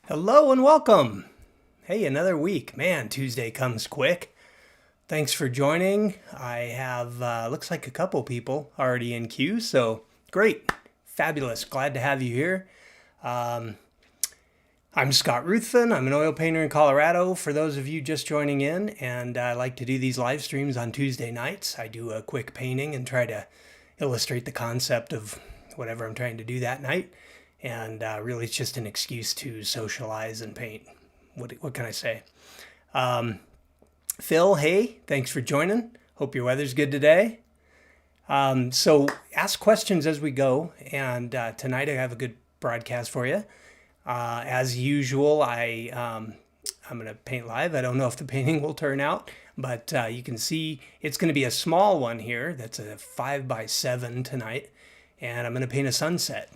Hello and welcome. Hey, another week. Man, Tuesday comes quick. Thanks for joining. I have, looks like a couple people already in queue, so great. Fabulous. Glad to have you here. I'm Scott Ruthven. I'm an oil painter in Colorado. For those of you just joining in, and I like to do these live streams on Tuesday nights. I do a quick painting and try to illustrate the concept of whatever I'm trying to do that night. And really, it's just an excuse to socialize and paint. What can I say? Phil, hey, thanks for joining. Hope your weather's good today. So ask questions as we go. And tonight I have a good broadcast for you. As usual, I'm going to paint live. I don't know if the painting will turn out, but you can see it's going to be a small one here. That's a 5x7 tonight. And I'm going to paint a sunset.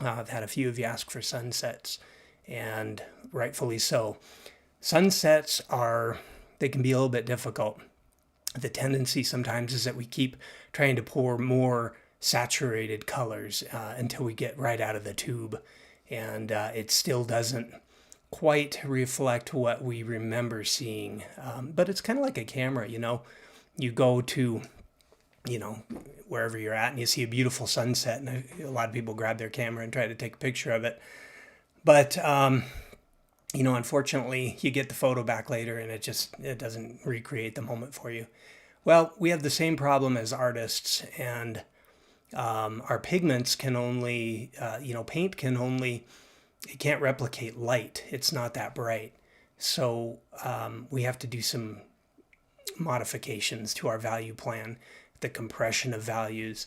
I've had a few of you ask for sunsets, and rightfully so. Sunsets they can be a little bit difficult. The tendency sometimes is that we keep trying to pour more saturated colors until we get right out of the tube, and it still doesn't quite reflect what we remember seeing. But it's kind of like a camera, you go to wherever you're at and you see a beautiful sunset, and a lot of people grab their camera and try to take a picture of it. But, unfortunately, you get the photo back later and it doesn't recreate the moment for you. Well, we have the same problem as artists, and our pigments can only, paint it can't replicate light. It's not that bright. So we have to do some modifications to our value plan, the compression of values,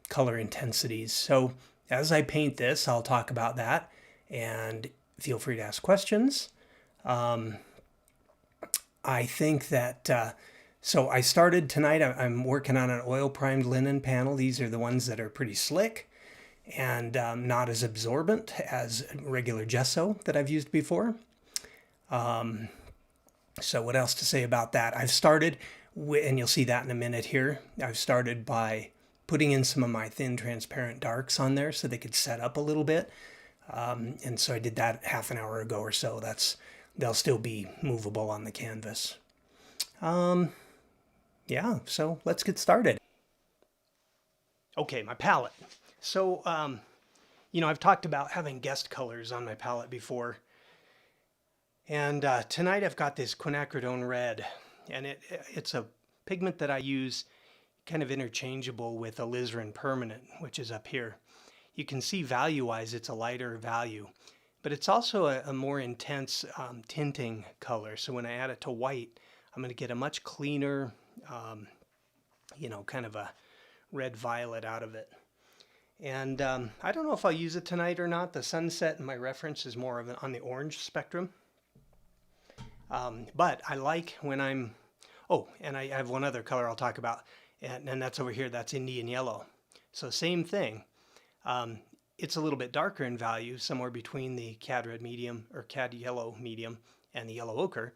color intensities. So as I paint this, I'll talk about that, and feel free to ask questions. I think that, so I started tonight, I'm working on an oil primed linen panel. These are the ones that are pretty slick and not as absorbent as regular gesso that I've used before. So what else to say about that? I've started, and you'll see that in a minute here, I've started by putting in some of my thin transparent darks on there so they could set up a little bit. And so I did that half an hour ago or so. They'll still be movable on the canvas. Yeah, so let's get started. Okay, my palette. So, I've talked about having guest colors on my palette before. And tonight I've got this quinacridone red, and it's a pigment that I use kind of interchangeable with alizarin permanent, which is up here. You can see value-wise it's a lighter value, but it's also a more intense tinting color. So when I add it to white, I'm going to get a much cleaner, kind of a red-violet out of it. And I don't know if I'll use it tonight or not. The sunset in my reference is more of on the orange spectrum. But I like when and I have one other color I'll talk about, and that's over here, that's Indian yellow. So same thing. It's a little bit darker in value, somewhere between the cad red medium or cad yellow medium and the yellow ochre,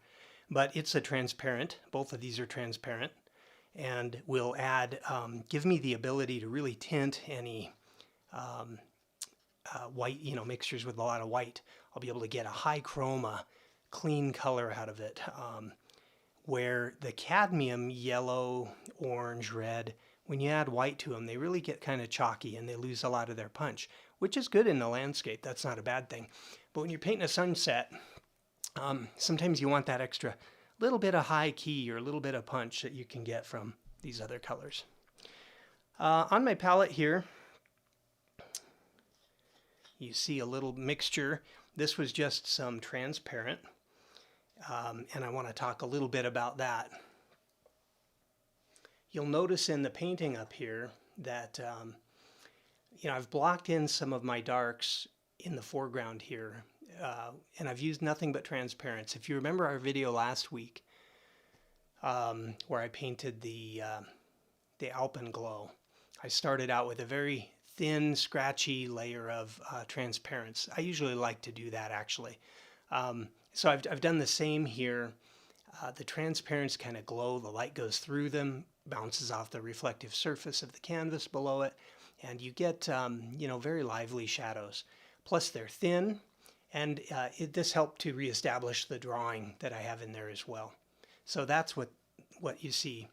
but it's a transparent. Both of these are transparent, and will give me the ability to really tint any white, mixtures with a lot of white. I'll be able to get a high chroma, clean color out of it, where the cadmium, yellow, orange, red, when you add white to them, they really get kind of chalky and they lose a lot of their punch, which is good in the landscape. That's not a bad thing. But when you're painting a sunset, sometimes you want that extra little bit of high key or a little bit of punch that you can get from these other colors. On my palette here, you see a little mixture. This was just some transparent. And I want to talk a little bit about that. You'll notice in the painting up here that, I've blocked in some of my darks in the foreground here, and I've used nothing but transparents. If you remember our video last week, where I painted the Alpenglow, I started out with a very thin, scratchy layer of transparents. I usually like to do that, actually. So I've done the same here. The transparents kind of glow, the light goes through them, bounces off the reflective surface of the canvas below it, and you get very lively shadows. Plus they're thin, And this helped to reestablish the drawing that I have in there as well. So that's what you see.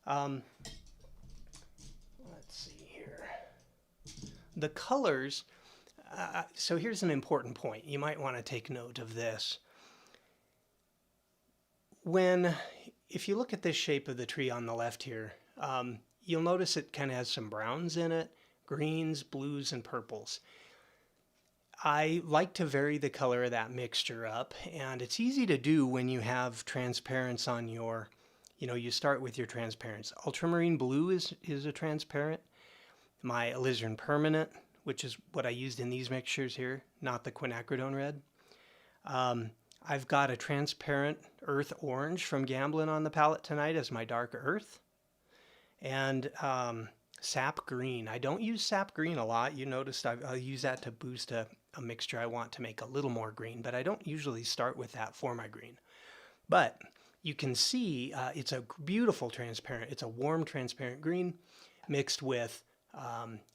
Let's see here. The colors, so here's an important point. You might want to take note of this. If you look at this shape of the tree on the left here, you'll notice it kind of has some browns in it, greens, blues, and purples. I like to vary the color of that mixture up, and it's easy to do when you have transparents on your, you start with your transparents. Ultramarine blue is a transparent. My alizarin permanent, which is what I used in these mixtures here, not the quinacridone red. I've got a transparent earth orange from Gamblin on the palette tonight as my dark earth. And sap green. I don't use sap green a lot. You noticed I'll use that to boost a mixture I want to make a little more green, but I don't usually start with that for my green. But you can see it's a beautiful transparent. It's a warm transparent green mixed with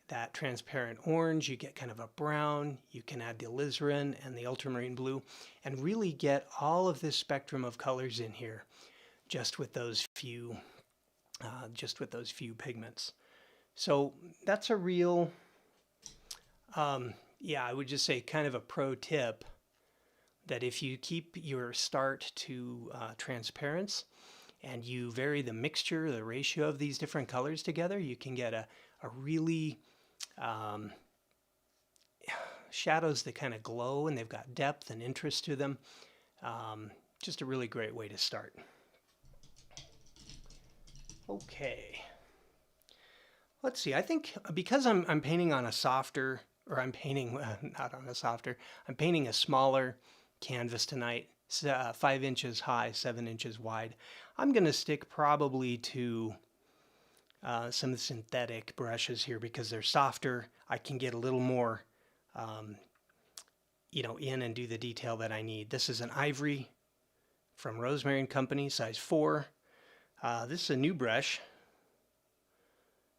that transparent orange. You get kind of a brown. You can add the alizarin and the ultramarine blue and really get all of this spectrum of colors in here just with those few pigments. So that's a real, I would just say kind of a pro tip that if you keep your start to transparents and you vary the mixture, the ratio of these different colors together, you can get a really shadows that kind of glow and they've got depth and interest to them. Just a really great way to start. Okay. Let's see, I think because I'm painting on a softer, or I'm painting, not on a softer, I'm painting a smaller canvas tonight, 5 inches high, 7 inches wide. I'm going to stick probably to some synthetic brushes here because they're softer. I can get a little more, in and do the detail that I need. This is an ivory from Rosemary & Company, size 4. This is a new brush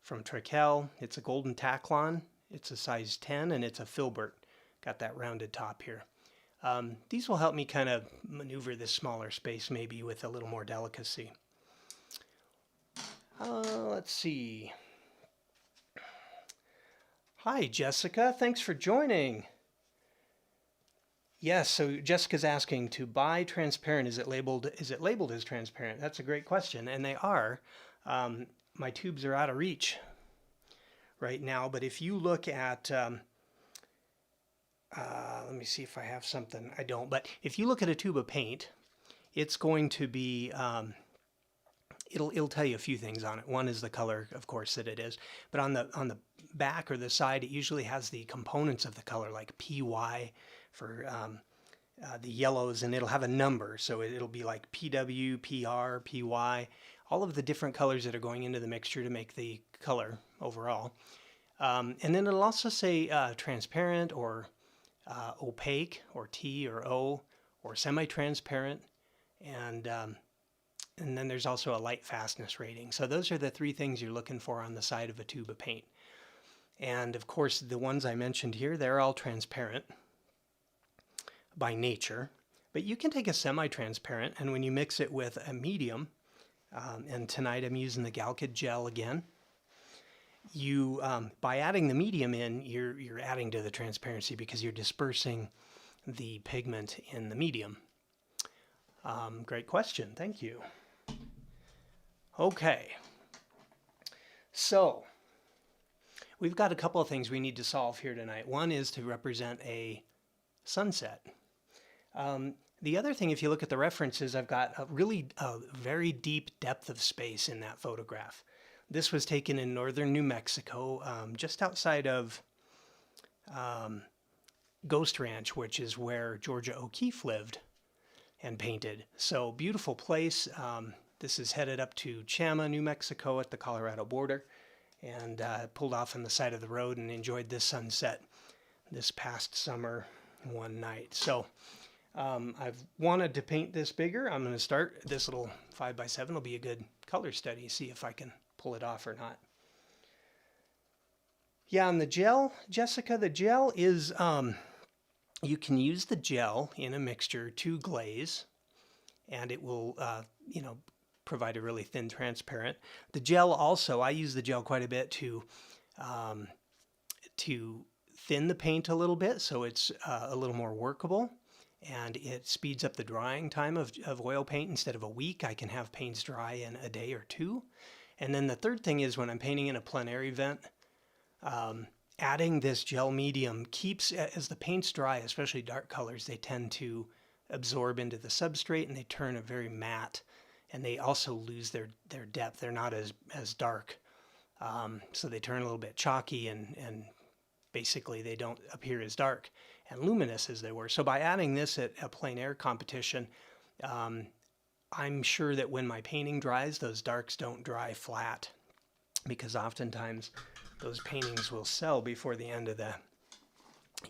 from Trekell. It's a golden Taklon. It's a size 10 and it's a filbert. Got that rounded top here. These will help me kind of maneuver this smaller space maybe with a little more delicacy. Let's see. Hi, Jessica. Thanks for joining. Yes, so Jessica's asking, to buy transparent, is it labeled as transparent? That's a great question, and they are. My tubes are out of reach right now, but if you look at, let me see if I have something. I don't, but if you look at a tube of paint, it's going to be, it'll tell you a few things on it. One is the color, of course, that it is, but on the back or the side, it usually has the components of the color, like PY for the yellows, and it'll have a number, so it'll be like PW, PR, PY, all of the different colors that are going into the mixture to make the color overall. And then it'll also say transparent or opaque or T or O or semi-transparent, and then there's also a light fastness rating. So those are the 3 things you're looking for on the side of a tube of paint. And of course, the ones I mentioned here, they're all transparent by nature, but you can take a semi-transparent, and when you mix it with a medium, and tonight I'm using the Galkid gel again, you by adding the medium in, you're adding to the transparency because you're dispersing the pigment in the medium. Great question, thank you. Okay, so we've got a couple of things we need to solve here tonight. One is to represent a sunset. The other thing, if you look at the references, I've got a very deep depth of space in that photograph. This was taken in northern New Mexico, just outside of Ghost Ranch, which is where Georgia O'Keeffe lived and painted. So beautiful place. This is headed up to Chama, New Mexico at the Colorado border, and pulled off on the side of the road and enjoyed this sunset this past summer one night. So I've wanted to paint this bigger. I'm going to start this little 5x7. Will be a good color study, see if I can pull it off or not. Yeah, and the gel, Jessica, the gel is you can use the gel in a mixture to glaze, and it will, provide a really thin transparent. The gel also, I use the gel quite a bit um, to thin the paint a little bit so it's a little more workable, and it speeds up the drying time of oil paint. Instead of a week, I can have paints dry in a day or two. And then the third thing is when I'm painting in a plein air event, adding this gel medium keeps, as the paints dry, especially dark colors, they tend to absorb into the substrate and they turn a very matte, and they also lose their depth. They're not as dark. So they turn a little bit chalky, and basically they don't appear as dark and luminous as they were. So by adding this at a plein air competition, I'm sure that when my painting dries, those darks don't dry flat, because oftentimes those paintings will sell before the end of the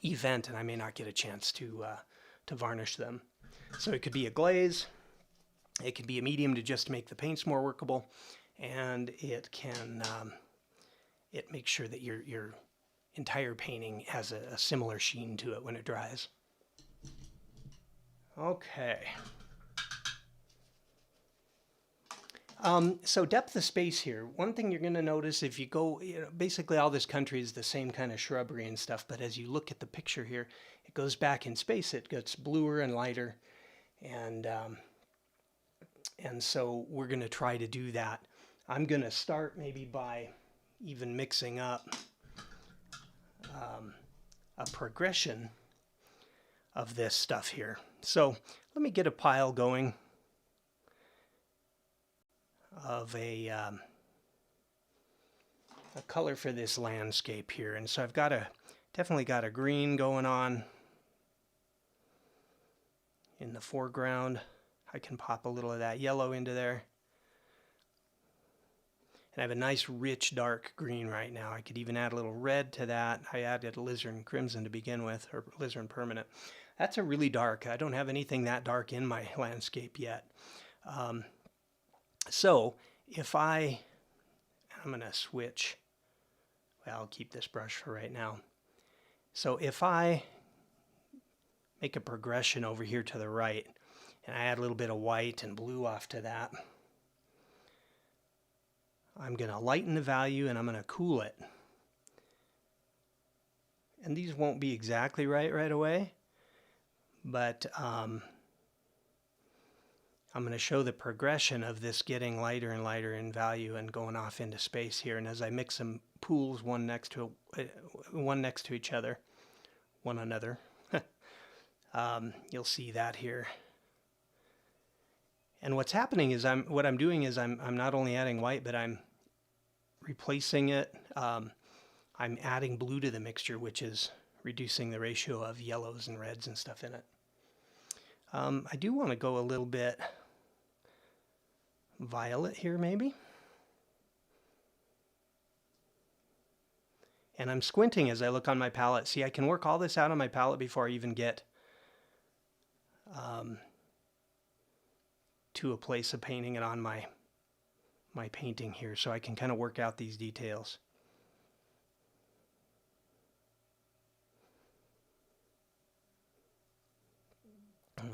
event, and I may not get a chance to varnish them. So it could be a glaze, it could be a medium to just make the paints more workable, and it can it makes sure that your entire painting has a similar sheen to it when it dries. Okay. So depth of space here. One thing you're going to notice if you go, basically all this country is the same kind of shrubbery and stuff, but as you look at the picture here, it goes back in space. It gets bluer and lighter, and so we're going to try to do that. I'm going to start maybe by even mixing up a progression of this stuff here. So let me get a pile going of a color for this landscape here. And so I've got definitely got a green going on in the foreground. I can pop a little of that yellow into there. And I have a nice rich dark green right now. I could even add a little red to that. I added alizarin crimson to begin with, or alizarin permanent. That's a really dark. I don't have anything that dark in my landscape yet. So if I'm going to switch, well, I'll keep this brush for right now. So if I make a progression over here to the right, and I add a little bit of white and blue off to that, I'm going to lighten the value and I'm going to cool it. And these won't be exactly right away, but I'm going to show the progression of this getting lighter and lighter in value and going off into space here. And as I mix some pools one next to each other, one another, you'll see that here. And what's happening is I'm not only adding white, but I'm replacing it. I'm adding blue to the mixture, which is reducing the ratio of yellows and reds and stuff in it. I do want to go a little bit violet here maybe. And I'm squinting as I look on my palette. See, I can work all this out on my palette before I even get to a place of painting it on my painting here, so I can kind of work out these details.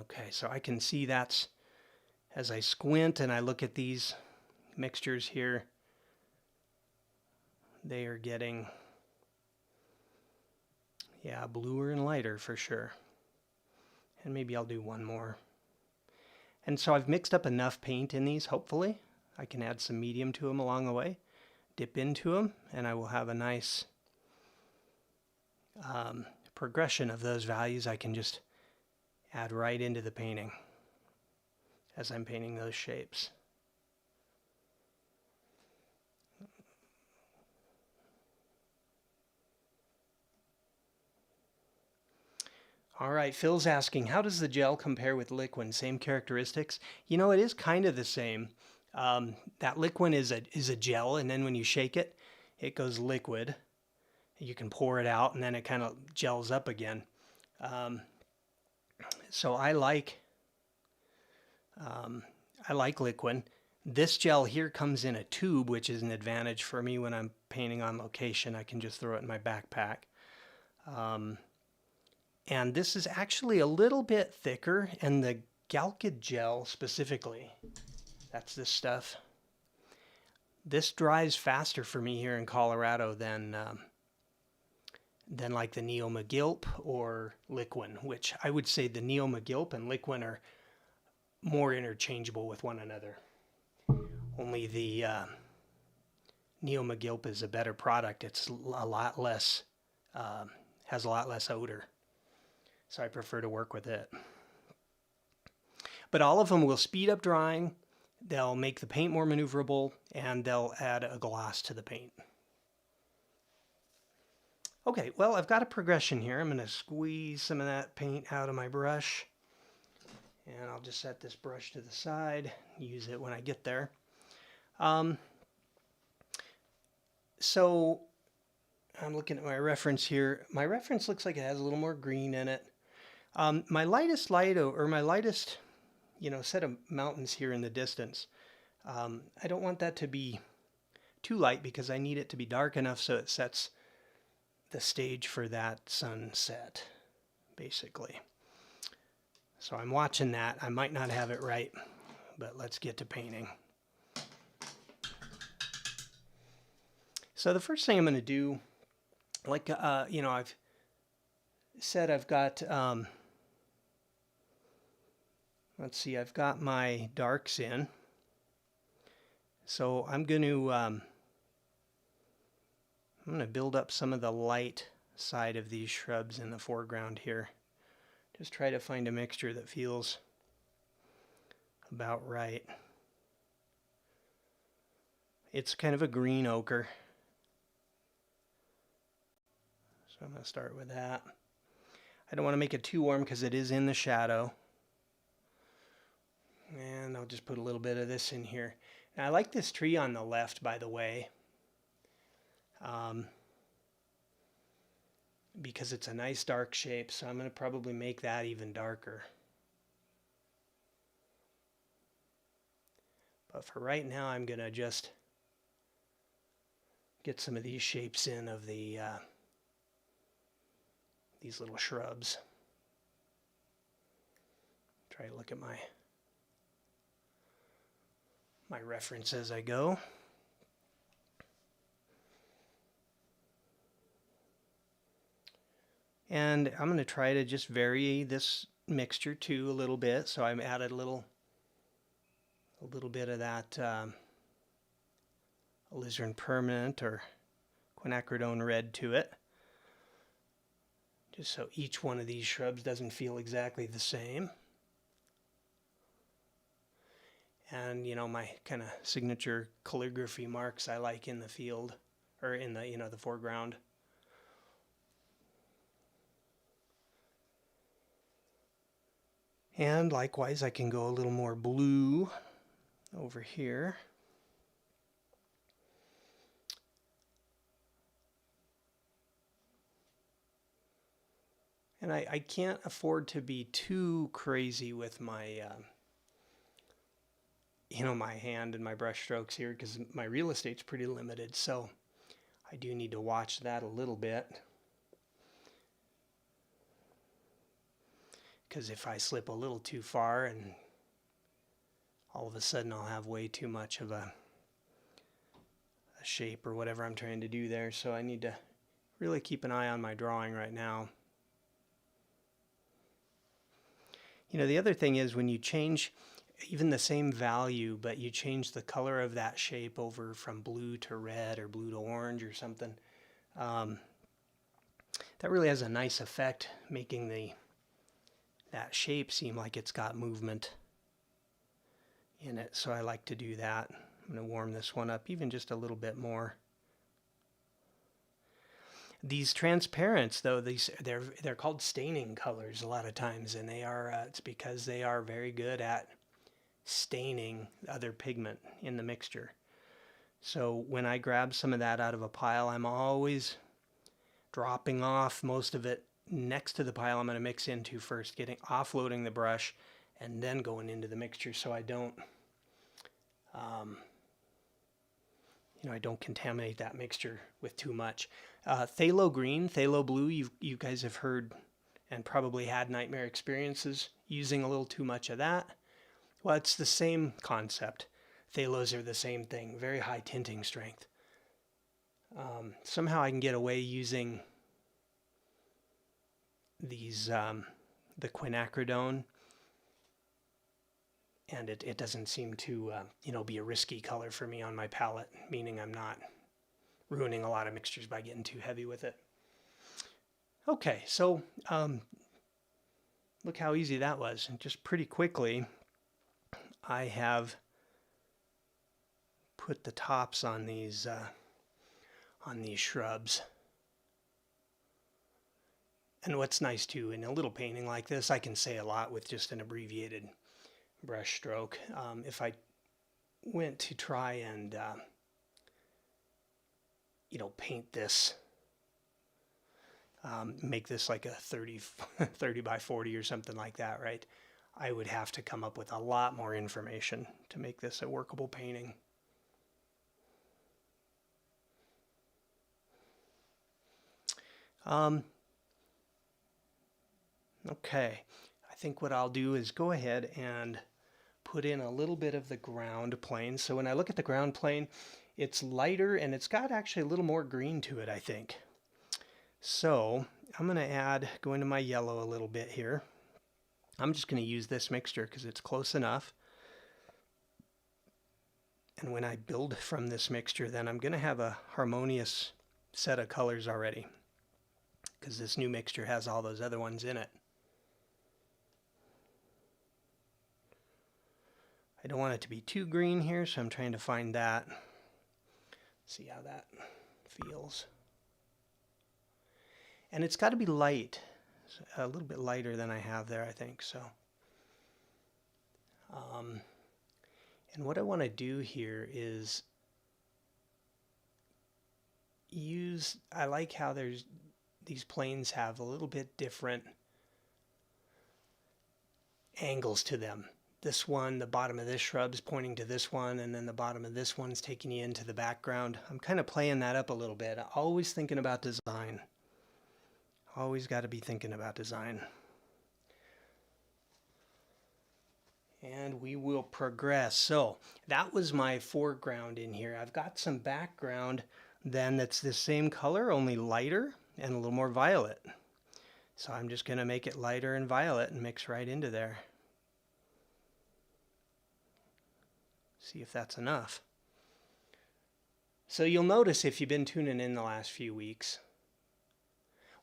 Okay, so I can see that's, as I squint and I look at these mixtures here, they are getting, yeah, bluer and lighter for sure. And maybe I'll do one more. And so I've mixed up enough paint in these, hopefully. I can add some medium to them along the way, dip into them, and I will have a nice progression of those values. I can just add right into the painting as I'm painting those shapes. All right, Phil's asking, how does the gel compare with liquid? Same characteristics? You know, it is kind of the same. That liquid is a gel, and then when you shake it, it goes liquid. You can pour it out, and then it kind of gels up again. So I like liquid. This gel here comes in a tube, which is an advantage for me when I'm painting on location. I can just throw it in my backpack. And this is actually a little bit thicker, and the Galkid gel specifically, that's this stuff. This dries faster for me here in Colorado than like the Neo McGilp or Liquin, which I would say the Neo McGilp and Liquin are more interchangeable with one another. Only the Neo McGilp is a better product. It's a lot less, has a lot less odor. So I prefer to work with it. But all of them will speed up drying. They'll make the paint more maneuverable, and they'll add a gloss to the paint. Okay, well, I've got a progression here. I'm going to squeeze some of that paint out of my brush. And I'll just set this brush to the side, use it when I get there. So I'm looking at my reference here. My reference looks like it has a little more green in it. My lightest set of mountains here in the distance, I don't want that to be too light because I need it to be dark enough so it sets the stage for that sunset, basically. So I'm watching that. I might not have it right, but let's get to painting. So the first thing I'm going to do, like, I've said I've got, let's see, I've got my darks in. So I'm going to build up some of the light side of these shrubs in the foreground here. Just try to find a mixture that feels about right. It's kind of a green ochre. So I'm going to start with that. I don't want to make it too warm because it is in the shadow. And I'll just put a little bit of this in here. Now, I like this tree on the left, by the way, because it's a nice dark shape, so I'm going to probably make that even darker. But for right now, I'm going to just get some of these shapes in of the these little shrubs. Try to look at my reference as I go. And I'm going to try to just vary this mixture too a little bit. So I've added a little bit of that alizarin permanent or quinacridone red to it. Just so each one of these shrubs doesn't feel exactly the same. And, my kind of signature calligraphy marks I like in the field, or in the, the foreground. And likewise, I can go a little more blue over here. And I can't afford to be too crazy with my my hand and my brush strokes here because my real estate's pretty limited, so I do need to watch that a little bit. Because if I slip a little too far and all of a sudden I'll have way too much of a shape or whatever I'm trying to do there, so I need to really keep an eye on my drawing right now. The other thing is when you change even the same value, but you change the color of that shape over from blue to red or blue to orange or something, that really has a nice effect, making that shape seem like it's got movement in it. So I like to do that. I'm going to warm this one up even just a little bit more. These transparents, though, they're called staining colors a lot of times, and they are it's because they are very good at staining other pigment in the mixture. So when I grab some of that out of a pile, I'm always dropping off most of it next to the pile I'm going to mix into first, offloading the brush and then going into the mixture so I don't I don't contaminate that mixture with too much. Phthalo green, phthalo blue, you guys have heard and probably had nightmare experiences using a little too much of that. Well, it's the same concept. Phthalos are the same thing, very high tinting strength. Somehow I can get away using these, the quinacridone, and it doesn't seem to, be a risky color for me on my palette, meaning I'm not ruining a lot of mixtures by getting too heavy with it. Okay, so look how easy that was. And just pretty quickly, I have put the tops on these shrubs. And what's nice too, in a little painting like this, I can say a lot with just an abbreviated brush stroke. If I went to try and paint this, make this like a 30 by 40 or something like that, right? I would have to come up with a lot more information to make this a workable painting. Okay, I think what I'll do is go ahead and put in a little bit of the ground plane. So when I look at the ground plane, it's lighter and it's got actually a little more green to it, I think. So I'm going to go into my yellow a little bit here. I'm just going to use this mixture because it's close enough. And when I build from this mixture, then I'm going to have a harmonious set of colors already, because this new mixture has all those other ones in it. I don't want it to be too green here, so I'm trying to find that. See how that feels. And it's got to be light, a little bit lighter than I have there, I think. So, and what I want to do here is I like how these planes have a little bit different angles to them. This one, the bottom of this shrub's pointing to this one, and then the bottom of this one's taking you into the background. I'm kind of playing that up a little bit. Always thinking about design. Always got to be thinking about design. And we will progress. So that was my foreground in here. I've got some background then that's the same color, only lighter and a little more violet. So I'm just going to make it lighter and violet and mix right into there. See if that's enough. So you'll notice, if you've been tuning in the last few weeks,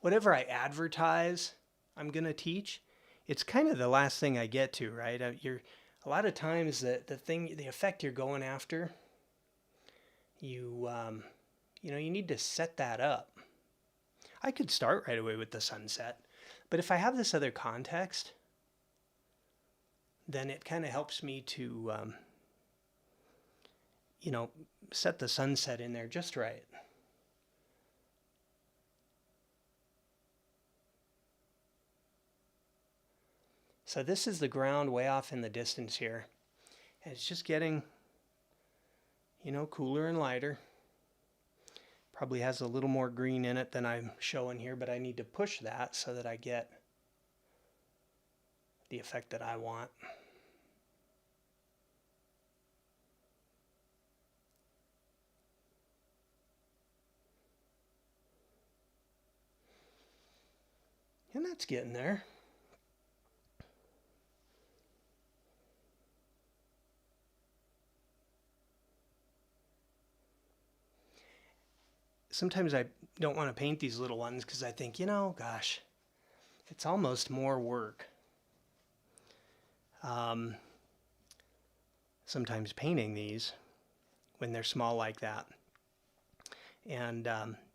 whatever I advertise I'm going to teach, it's kind of the last thing I get to, right? A lot of times the effect you're going after, you need to set that up. I could start right away with the sunset, but if I have this other context, then it kind of helps me to set the sunset in there just right. So this is the ground way off in the distance here. And it's just getting, cooler and lighter. Probably has a little more green in it than I'm showing here, but I need to push that so that I get the effect that I want. And that's getting there. Sometimes I don't want to paint these little ones because I think, gosh, it's almost more work. Sometimes painting these when they're small like that, and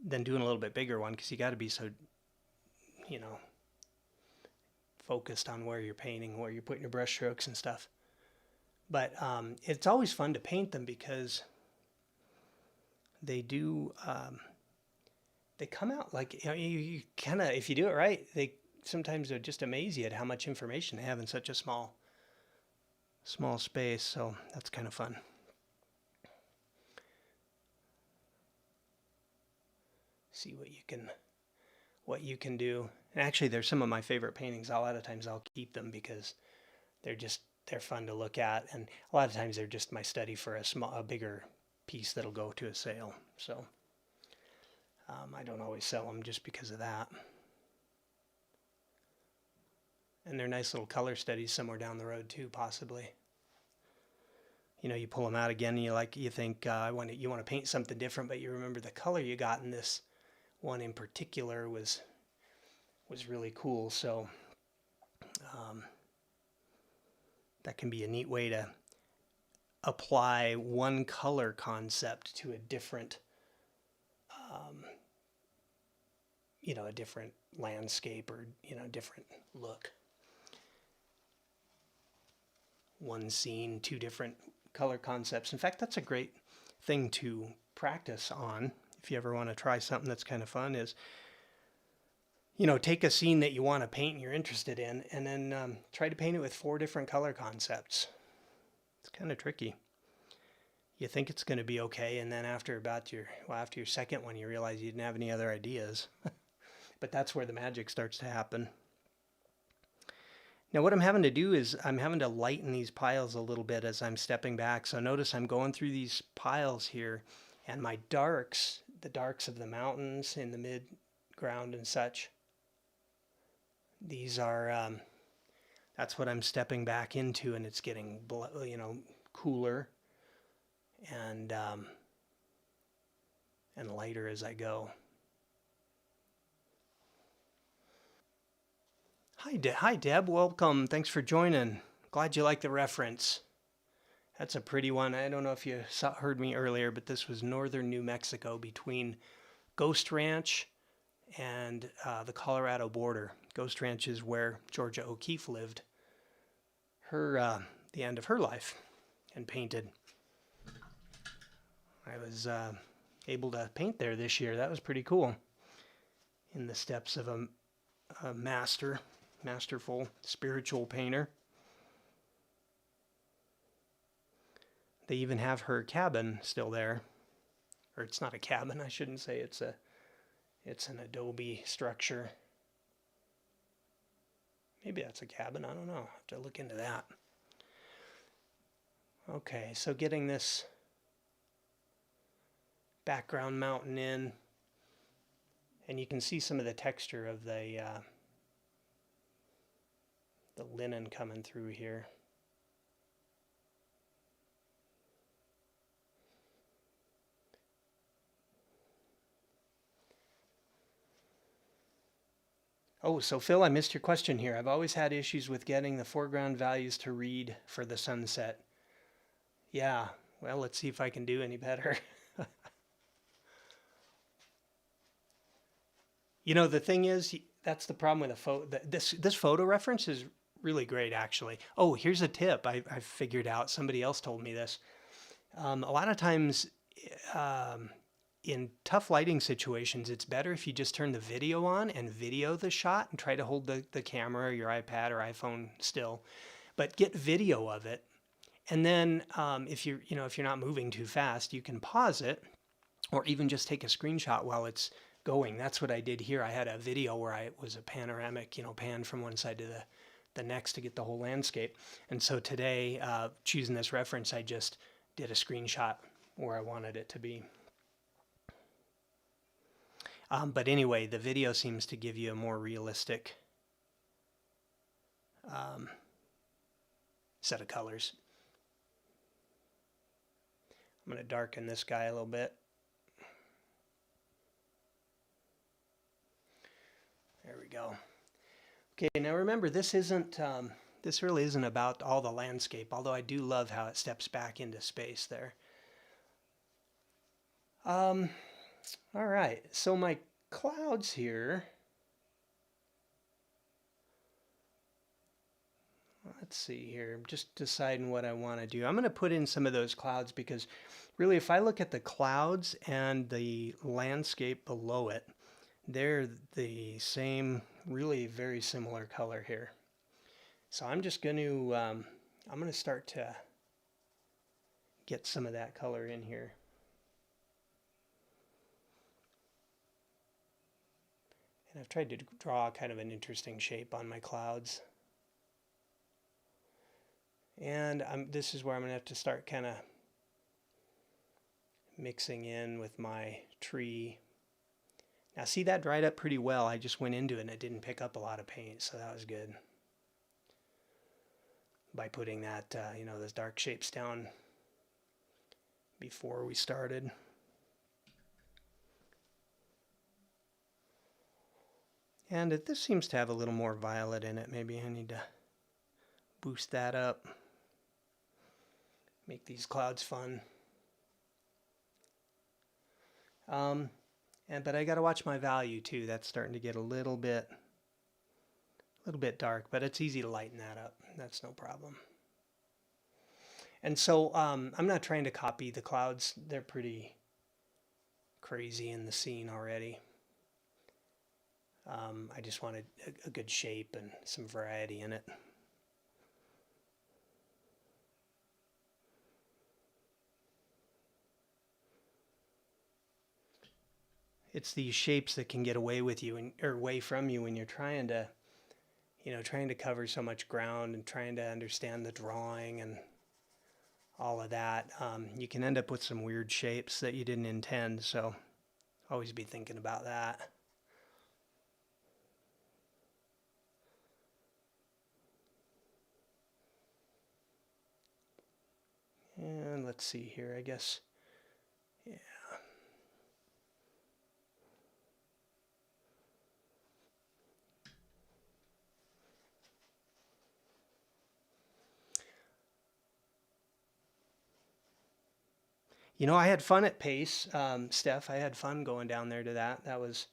then doing a little bit bigger one, because you got to be so, focused on where you're painting, where you're putting your brush strokes and stuff. But it's always fun to paint them because they do, they come out like, you kind of, if you do it right, they sometimes just amaze you at how much information they have in such a small space. So that's kind of fun. what you can do. And actually, they're some of my favorite paintings. A lot of times I'll keep them because they're fun to look at, and a lot of times they're just my study for a bigger piece that'll go to a sale. So I don't always sell them just because of that. And they're nice little color studies somewhere down the road too, possibly. You know, you pull them out again, and you think you want to paint something different, but you remember the color you got in this one in particular was really cool. So that can be a neat way to apply one color concept to a different, a different landscape or, different look. One scene, two different color concepts. In fact, that's a great thing to practice on if you ever want to try something that's kind of fun is, take a scene that you want to paint and you're interested in, and then try to paint it with 4 different color concepts. It's kind of tricky. You think it's going to be okay, and then after your second one, you realize you didn't have any other ideas. But that's where the magic starts to happen. Now what I'm having to do is I'm having to lighten these piles a little bit as I'm stepping back. So notice I'm going through these piles here, and my darks, the darks of the mountains in the mid-ground and such, these are, that's what I'm stepping back into, and it's getting, cooler and lighter as I go. Hi Deb, welcome. Thanks for joining. Glad you like the reference. That's a pretty one. I don't know if you heard me earlier, but this was northern New Mexico between Ghost Ranch and the Colorado border. Ghost Ranch is where Georgia O'Keeffe lived the end of her life and painted. I was able to paint there this year. That was pretty cool. In the steps of a masterful spiritual painter. They even have her cabin still there. Or it's not a cabin, I shouldn't say. It's an adobe structure. Maybe that's a cabin, I don't know. I have to look into that. Okay, so getting this background mountain in, and you can see some of the texture of the linen coming through here. Oh, so Phil, I missed your question here. I've always had issues with getting the foreground values to read for the sunset. Yeah, well, let's see if I can do any better. The thing is, that's the problem with a photo. This photo reference is really great, actually. Oh, here's a tip I figured out. Somebody else told me this. A lot of times in tough lighting situations, it's better if you just turn the video on and video the shot and try to hold the camera or your iPad or iPhone still, but get video of it. And then if you're not moving too fast, you can pause it or even just take a screenshot while it's going. That's what I did here. I had a video where it was a panoramic, pan from one side to the next to get the whole landscape. And so today, choosing this reference, I just did a screenshot where I wanted it to be. But anyway, the video seems to give you a more realistic set of colors. I'm going to darken this guy a little bit. There we go. Okay, now remember, this really isn't about all the landscape, although I do love how it steps back into space there. All right, so my clouds here, let's see here, I'm just deciding what I want to do. I'm going to put in some of those clouds because really if I look at the clouds and the landscape below it, they're the same, really very similar color here. So I'm just going to, I'm going to start to get some of that color in here. And I've tried to draw kind of an interesting shape on my clouds. And this is where I'm going to have to start kind of mixing in with my tree. Now see, that dried up pretty well. I just went into it and it didn't pick up a lot of paint, so that was good. By putting that, those dark shapes down before we started. And this seems to have a little more violet in it. Maybe I need to boost that up. Make these clouds fun. But I got to watch my value too. That's starting to get a little bit dark, but it's easy to lighten that up. That's no problem. And so I'm not trying to copy the clouds. They're pretty crazy in the scene already. I just wanted a good shape and some variety in it. It's these shapes that can get away with you or away from you when you're trying to cover so much ground and trying to understand the drawing and all of that. You can end up with some weird shapes that you didn't intend, so always be thinking about that. And let's see here, I guess. Yeah. I had fun at Pace, Steph. I had fun going down there to that. That was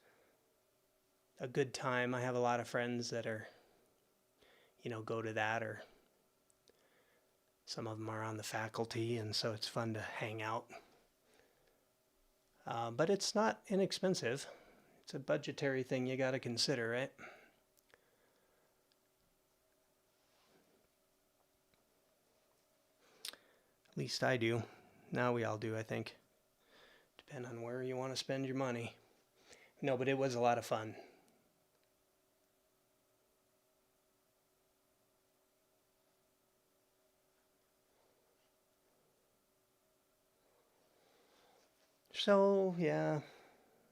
a good time. I have a lot of friends that are, go to that, or some of them are on the faculty, and so it's fun to hang out. But it's not inexpensive. It's a budgetary thing you got to consider, right? At least I do. Now we all do, I think. Depend on where you want to spend your money. No, but it was a lot of fun. So, yeah,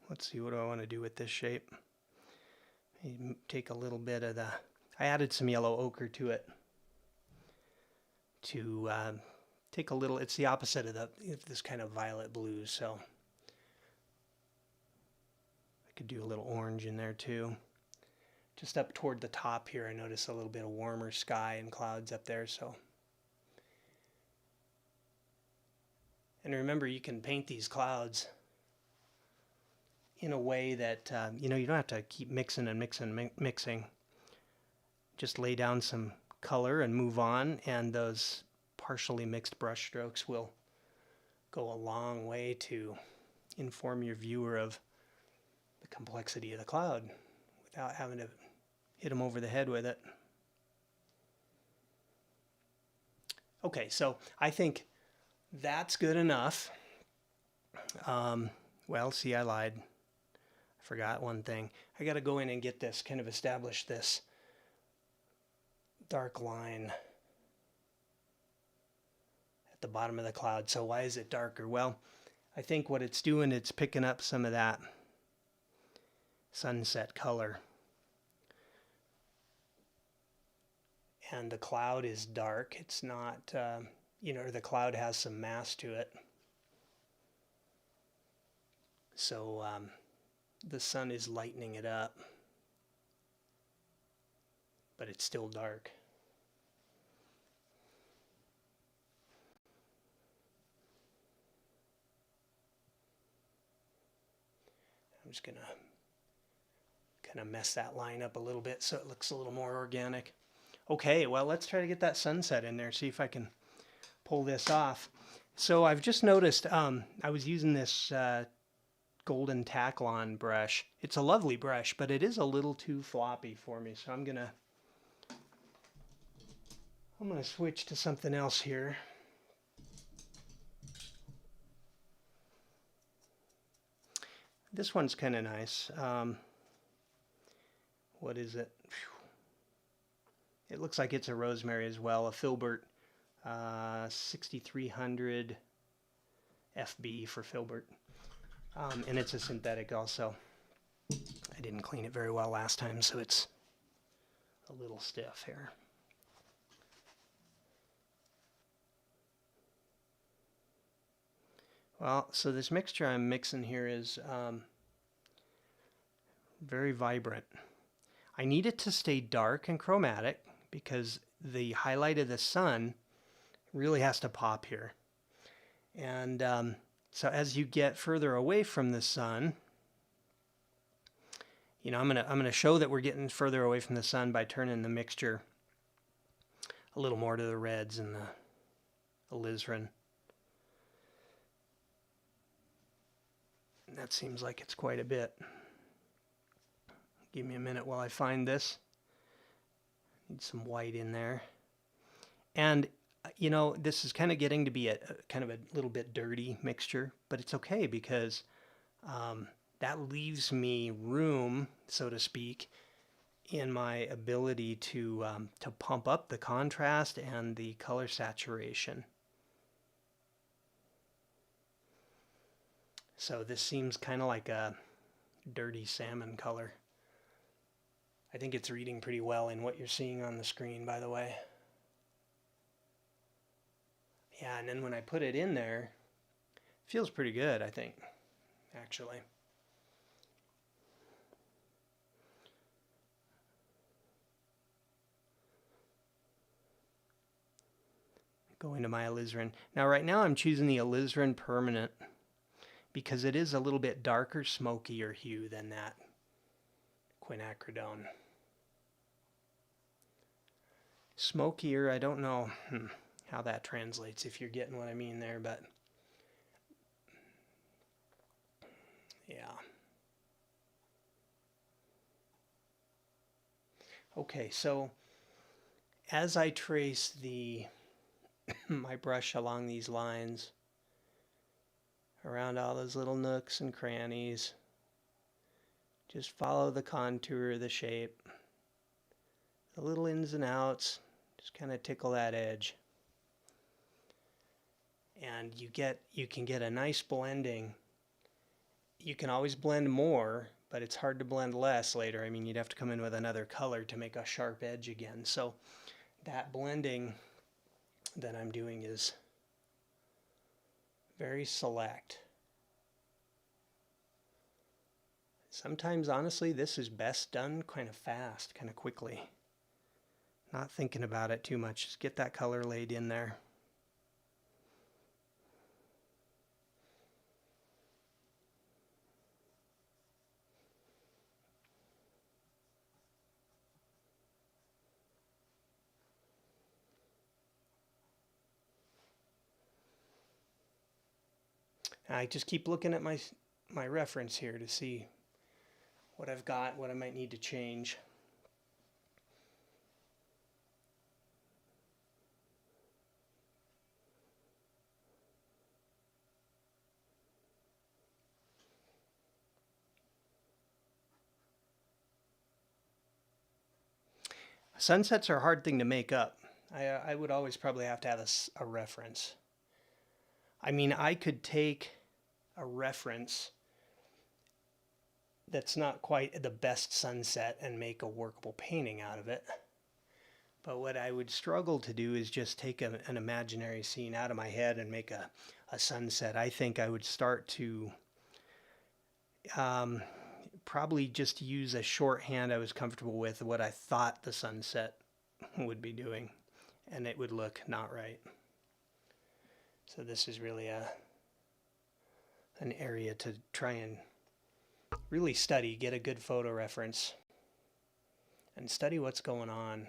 let's see, what do I want to do with this shape? Maybe take a little bit of I added some yellow ochre to it to take a little, it's the opposite of this kind of violet blue, so I could do a little orange in there too. Just up toward the top here, I notice a little bit of warmer sky and clouds up there, so. And remember, you can paint these clouds in a way that, you don't have to keep mixing and mixing. Just lay down some color and move on, and those partially mixed brush strokes will go a long way to inform your viewer of the complexity of the cloud without having to hit them over the head with it. Okay, so I think that's good enough. Well, see, I lied. I forgot one thing. I got to go in and get this, kind of establish this dark line at the bottom of the cloud. So why is it darker? Well, I think what it's doing, it's picking up some of that sunset color. And the cloud is dark. It's not, the cloud has some mass to it. So the sun is lightening it up, but it's still dark. I'm just going to kind of mess that line up a little bit so it looks a little more organic. Okay, well, let's try to get that sunset in there, see if I can pull this off. So I've just noticed I was using this golden Taklon brush. It's a lovely brush, but it is a little too floppy for me, so I'm gonna switch to something else here. This one's kind of nice. what is it? It looks like it's a rosemary as well, a filbert, 6300 FB for filbert. And it's a synthetic also. I didn't clean it very well last time, so it's a little stiff here. Well, so this mixture I'm mixing here is very vibrant. I need it to stay dark and chromatic because the highlight of the sun really has to pop here. And so as you get further away from the sun, you know, I'm gonna show that we're getting further away from the sun by turning the mixture a little more to the reds and the alizarin. That seems like it's quite a bit. Give me a minute while I find this. Need some white in there. And you know, this is kind of getting to be a kind of a little bit dirty mixture, but it's okay because that leaves me room, so to speak, in my ability to pump up the contrast and the color saturation. So this seems kind of like a dirty salmon color. I think it's reading pretty well in what you're seeing on the screen, by the way. Yeah, and then when I put it in there, it feels pretty good, I think, actually. Going to my alizarin. Now right now I'm choosing the alizarin permanent because it is a little bit darker, smokier hue than that quinacridone. Smokier, I don't know how that translates, if you're getting what I mean there, but yeah. Okay, so as I trace my brush along these lines, around all those little nooks and crannies, just follow the contour of the shape, the little ins and outs, just kind of tickle that edge. And you can get a nice blending. You can always blend more, but it's hard to blend less later. I mean, you'd have to come in with another color to make a sharp edge again. So that blending that I'm doing is very select. Sometimes, honestly, this is best done kind of fast, kind of quickly. Not thinking about it too much. Just get that color laid in there. I just keep looking at my reference here to see what I've got, what I might need to change. Sunsets are a hard thing to make up. I would always probably have to have a reference. I mean, I could take a reference that's not quite the best sunset and make a workable painting out of it. But what I would struggle to do is just take an imaginary scene out of my head and make a sunset. I think I would start to probably just use a shorthand I was comfortable with, what I thought the sunset would be doing, and it would look not right. So this is really an area to try and really study, get a good photo reference, and study what's going on.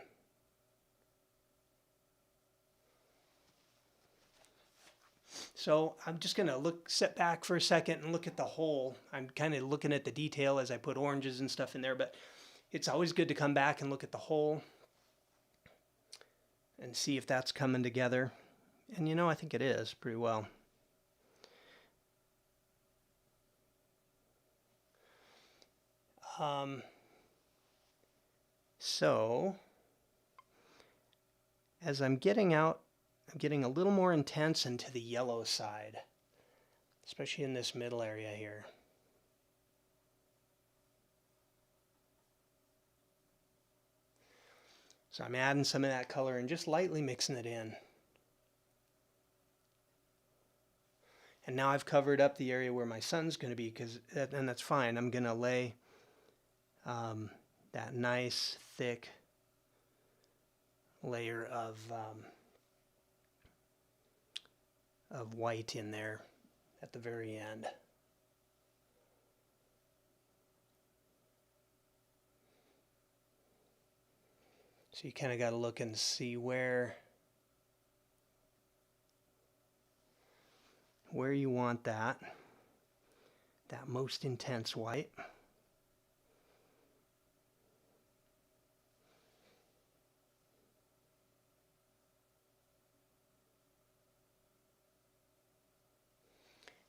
So I'm just going to sit back for a second and look at the whole. I'm kind of looking at the detail as I put oranges and stuff in there, but it's always good to come back and look at the whole and see if that's coming together. And you know, I think it is pretty well. So as I'm getting out, I'm getting a little more intense into the yellow side, especially in this middle area here. So I'm adding some of that color and just lightly mixing it in. And now I've covered up the area where my sun's going to be, and that's fine. I'm going to lay that nice thick layer of white in there at the very end. So you kind of got to look and see where you want that most intense white.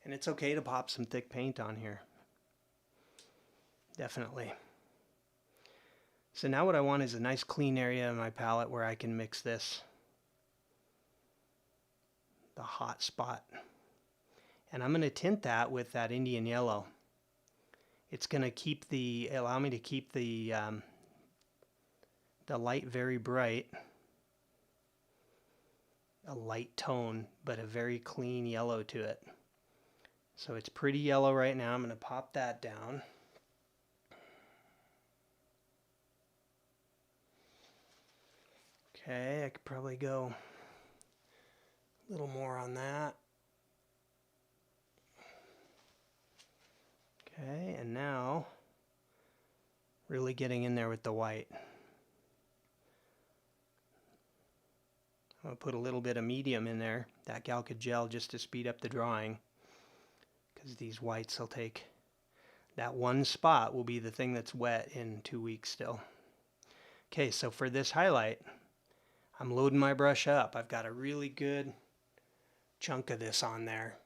And it's okay to pop some thick paint on here. Definitely. So now what I want is a nice clean area in my palette where I can mix this, the hot spot. And I'm going to tint that with that Indian yellow. It's going to allow me to keep the light very bright, a light tone, but a very clean yellow to it. So it's pretty yellow right now. I'm going to pop that down. Okay, I could probably go a little more on that. Okay, and now really getting in there with the white. I'm going to put a little bit of medium in there, that Galca gel, just to speed up the drawing, because these whites will take, that one spot will be the thing that's wet in 2 weeks still. Okay, so for this highlight, I'm loading my brush up. I've got a really good chunk of this on there.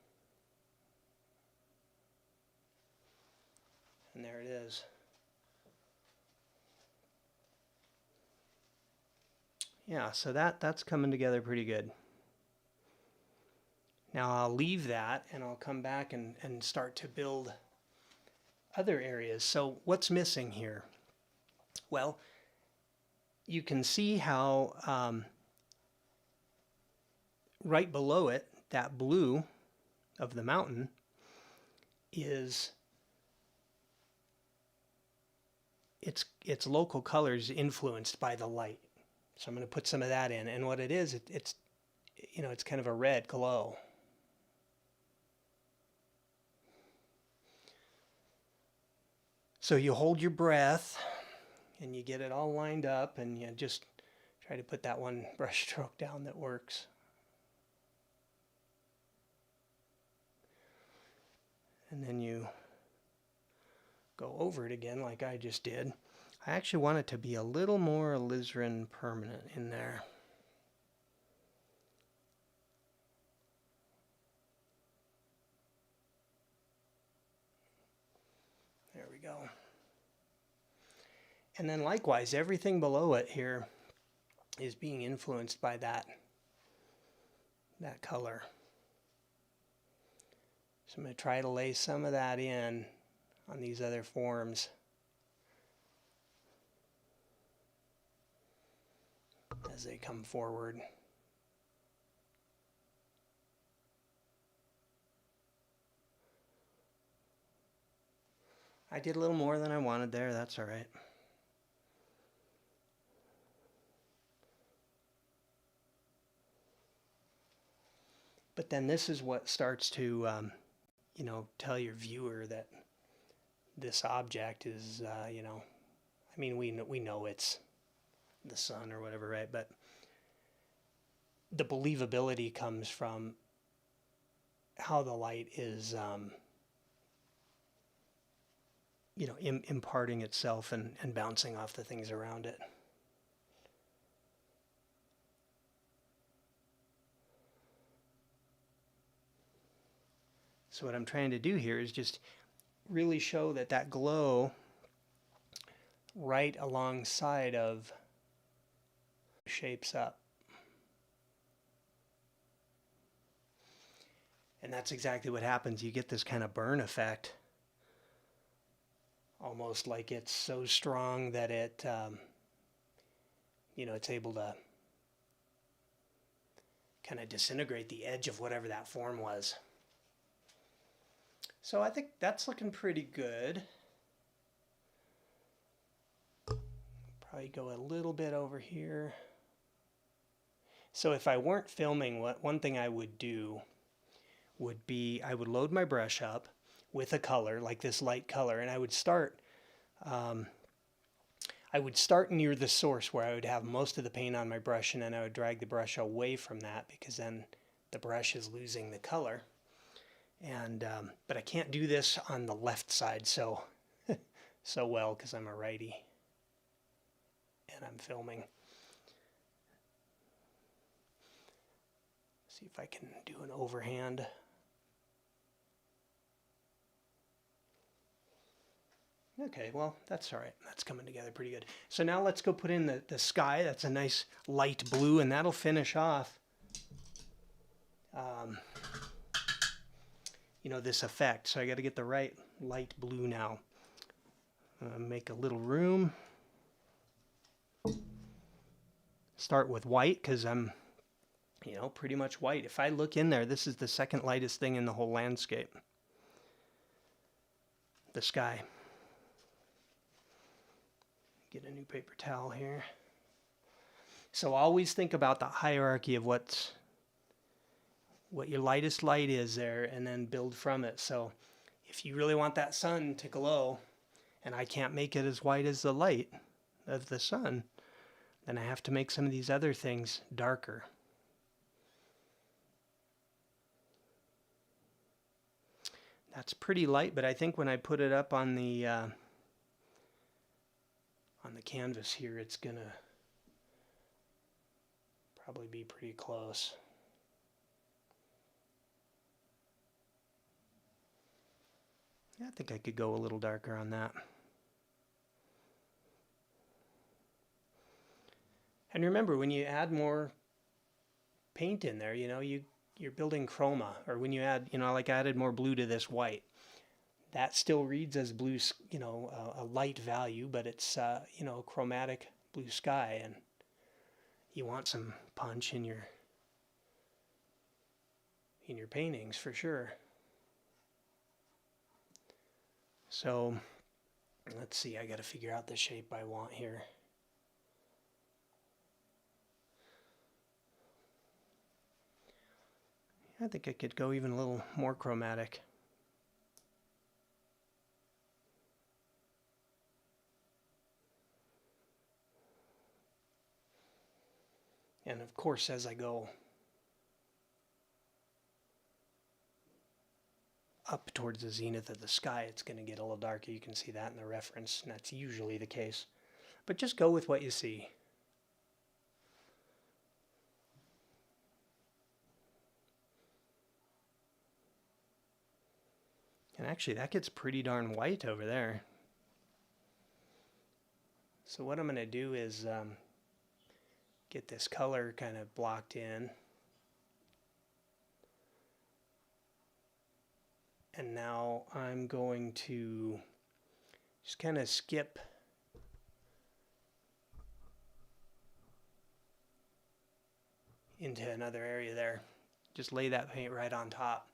And there it is. Yeah, so that's coming together pretty good. Now I'll leave that and I'll come back and start to build other areas. So what's missing here? Well, you can see how right below it, that blue of the mountain is its local colors influenced by the light. So I'm going to put some of that in, and what it is, it's kind of a red glow. So you hold your breath and you get it all lined up, and you just try to put that one brush stroke down that works. And then you go over it again like I just did. I actually want it to be a little more alizarin permanent in there. There we go. And then likewise, everything below it here is being influenced by that color. So I'm going to try to lay some of that in on these other forms as they come forward. I did a little more than I wanted there, that's all right. But then this is what starts to, tell your viewer that this object is, I mean, we know it's the sun or whatever, right? But the believability comes from how the light is, imparting itself and bouncing off the things around it. So what I'm trying to do here is just really show that glow right alongside of shapes up. And that's exactly what happens. You get this kind of burn effect, almost like it's so strong that it, it's able to kind of disintegrate the edge of whatever that form was. So I think that's looking pretty good. Probably go a little bit over here. So if I weren't filming, one thing I would do would be I would load my brush up with a color like this light color, and I would start near the source where I would have most of the paint on my brush, and then I would drag the brush away from that because then the brush is losing the color. And but I can't do this on the left side so well because I'm a righty and I'm filming. See if I can do an overhand. Okay, well, that's all right. That's coming together pretty good. So now let's go put in the sky. That's a nice light blue, and that'll finish off this effect. So I got to get the right light blue now. Make a little room. Start with white because I'm, pretty much white. If I look in there, this is the second lightest thing in the whole landscape. The sky. Get a new paper towel here. So always think about the hierarchy of what your lightest light is there, and then build from it. So if you really want that sun to glow, and I can't make it as white as the light of the sun, then I have to make some of these other things darker. That's pretty light, but I think when I put it up on the canvas here, it's gonna probably be pretty close. Yeah, I think I could go a little darker on that. And remember, when you add more paint in there, you're building chroma. Or when you add, like I added more blue to this white, that still reads as blue, a light value, but it's, chromatic blue sky, and you want some punch in your paintings for sure. So let's see, I got to figure out the shape I want here. I think I could go even a little more chromatic. And of course, as I go up towards the zenith of the sky, it's going to get a little darker. You can see that in the reference, and that's usually the case. But just go with what you see. And actually, that gets pretty darn white over there. So what I'm going to do is get this color kind of blocked in. And now I'm going to just kind of skip into another area there. Just lay that paint right on top.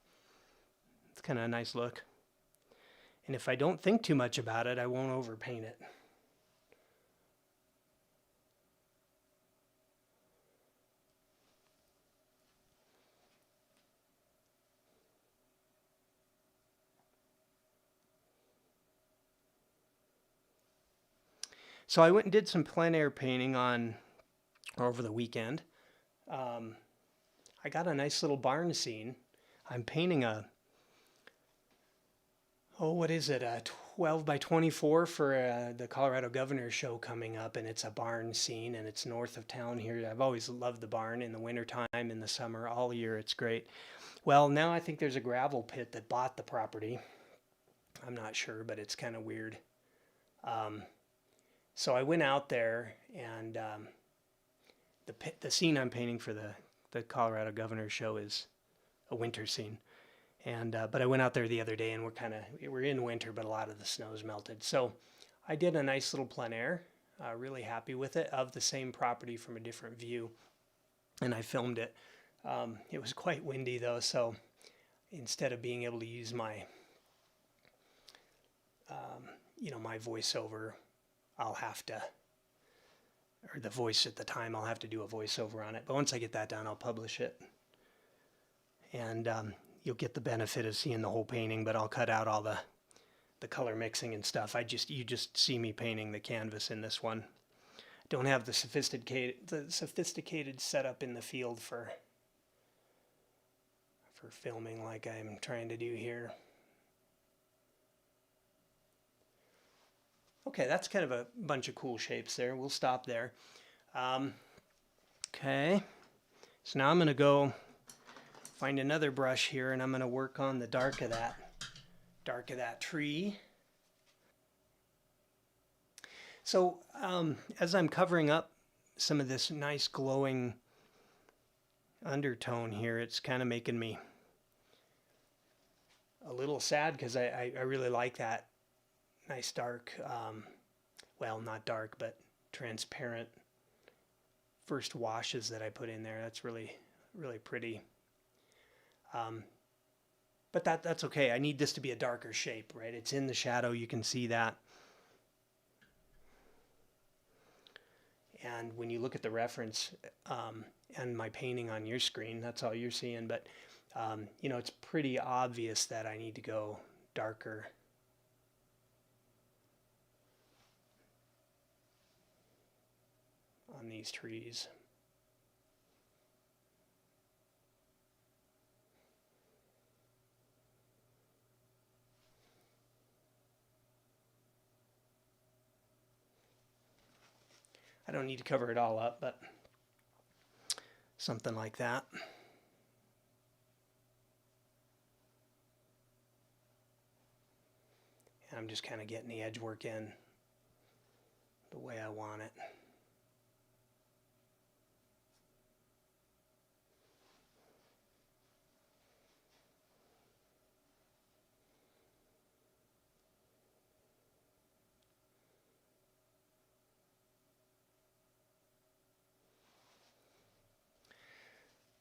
It's kind of a nice look. And if I don't think too much about it, I won't overpaint it. So I went and did some plein air painting over the weekend. I got a nice little barn scene. I'm painting a 12 by 24 for the Colorado Governor's Show coming up, and it's a barn scene, and it's north of town here. I've always loved the barn in the wintertime, in the summer, all year. It's great. Well, now I think there's a gravel pit that bought the property. I'm not sure, but it's kind of weird. So I went out there, and the scene I'm painting for the Colorado Governor Show is a winter scene. And but I went out there the other day, and we're in winter, but a lot of the snow's melted. So I did a nice little plein air. Really happy with it, of the same property from a different view, and I filmed it. It was quite windy though, so instead of being able to use my my voiceover, I'll have to, or the voice at the time, I'll have to do a voiceover on it. But once I get that done, I'll publish it, and you'll get the benefit of seeing the whole painting. But I'll cut out all the color mixing and stuff. You just see me painting the canvas in this one. Don't have the sophisticated setup in the field for filming like I'm trying to do here. Okay, that's kind of a bunch of cool shapes there. We'll stop there. Okay, so now I'm going to go find another brush here, and I'm going to work on the dark of that tree. So as I'm covering up some of this nice glowing undertone here, it's kind of making me a little sad, because I really like that nice dark, well, not dark, but transparent first washes that I put in there. That's really, really pretty. But that's okay. I need this to be a darker shape, right? It's in the shadow. You can see that. And when you look at the reference and my painting on your screen, that's all you're seeing. But, it's pretty obvious that I need to go darker. On these trees. I don't need to cover it all up, but something like that. And I'm just kind of getting the edge work in the way I want it.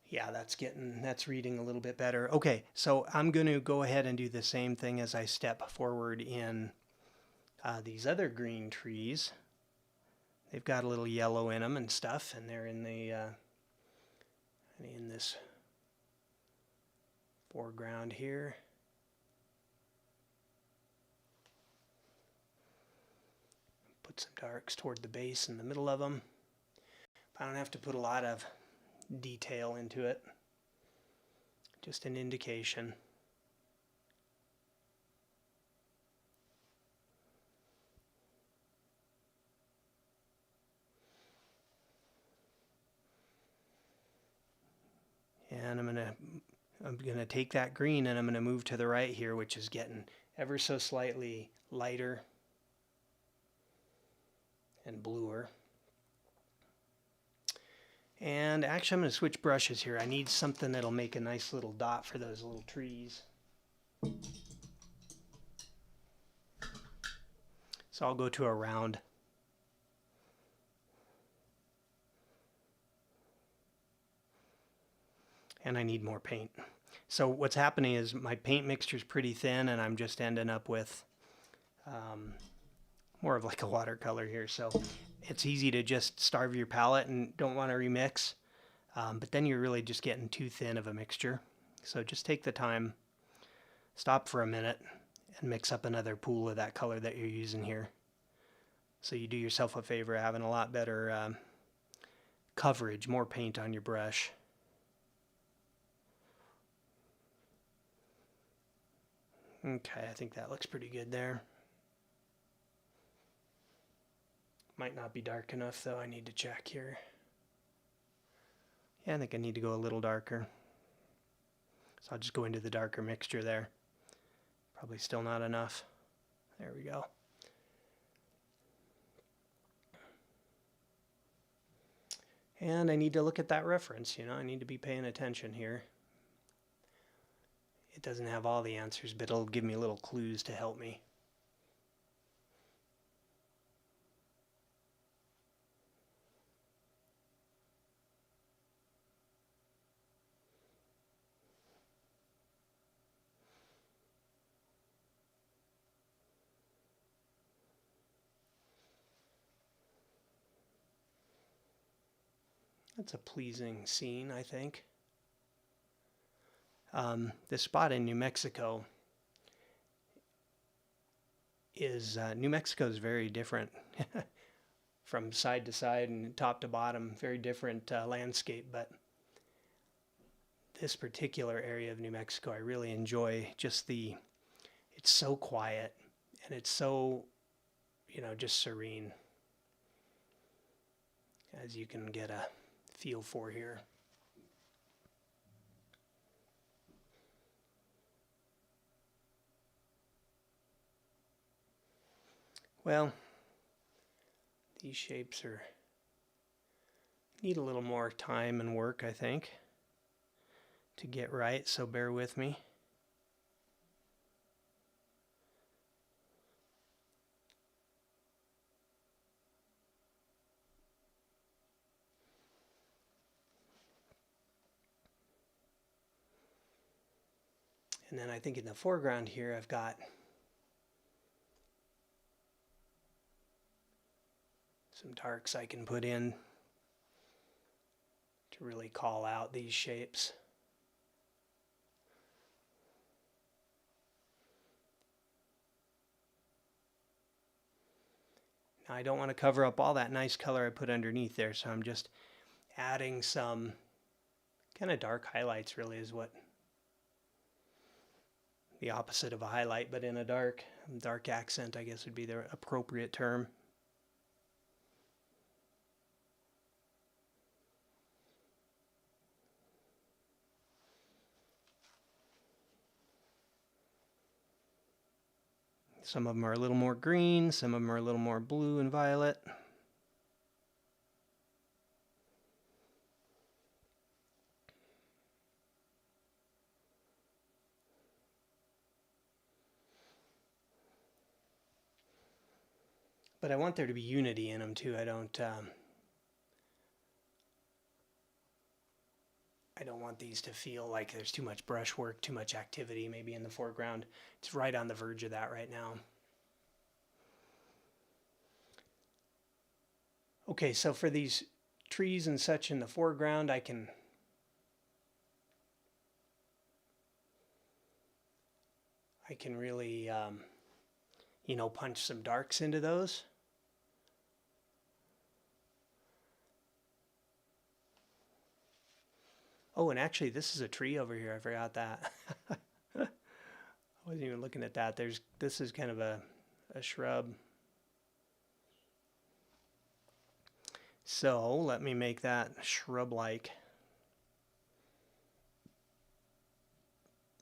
Yeah, that's reading a little bit better. Okay, so I'm going to go ahead and do the same thing as I step forward in these other green trees. They've got a little yellow in them and stuff, and they're in this foreground here. Put some darks toward the base in the middle of them. I don't have to put a lot of detail into it, just an indication. And I'm gonna take that green, and I'm gonna move to the right here, which is getting ever so slightly lighter and bluer. And actually, I'm going to switch brushes here. I need something that'll make a nice little dot for those little trees. So I'll go to a round. And I need more paint. So what's happening is my paint mixture is pretty thin, and I'm just ending up with more of like a watercolor here. So it's easy to just starve your palette and don't want to remix, but then you're really just getting too thin of a mixture. So just take the time, stop for a minute, and mix up another pool of that color that you're using here. So you do yourself a favor having a lot better coverage, more paint on your brush. Okay, I think that looks pretty good there. Might not be dark enough though, I need to check here. Yeah, I think I need to go a little darker. So I'll just go into the darker mixture there. Probably still not enough. There we go. And I need to look at that reference, I need to be paying attention here. It doesn't have all the answers, but it'll give me little clues to help me. That's a pleasing scene, I think. This spot in New Mexico is very different from side to side and top to bottom, very different landscape. But this particular area of New Mexico, I really enjoy it's so quiet and it's so, just serene, as you can get a feel for here. Well, these shapes need a little more time and work, I think, to get right, so bear with me. And then I think in the foreground here, I've got some darks I can put in to really call out these shapes. Now I don't want to cover up all that nice color I put underneath there, so I'm just adding some kind of dark highlights, really is what the opposite of a highlight, but in a dark accent, I guess would be the appropriate term. Some of them are a little more green, some of them are a little more blue and violet. But I want there to be unity in them too. I don't want these to feel like there's too much brushwork, too much activity maybe in the foreground. It's right on the verge of that right now. Okay, so for these trees and such in the foreground, I can really, punch some darks into those. Oh, and actually, this is a tree over here. I forgot that. I wasn't even looking at that. This is kind of a shrub. So let me make that shrub-like.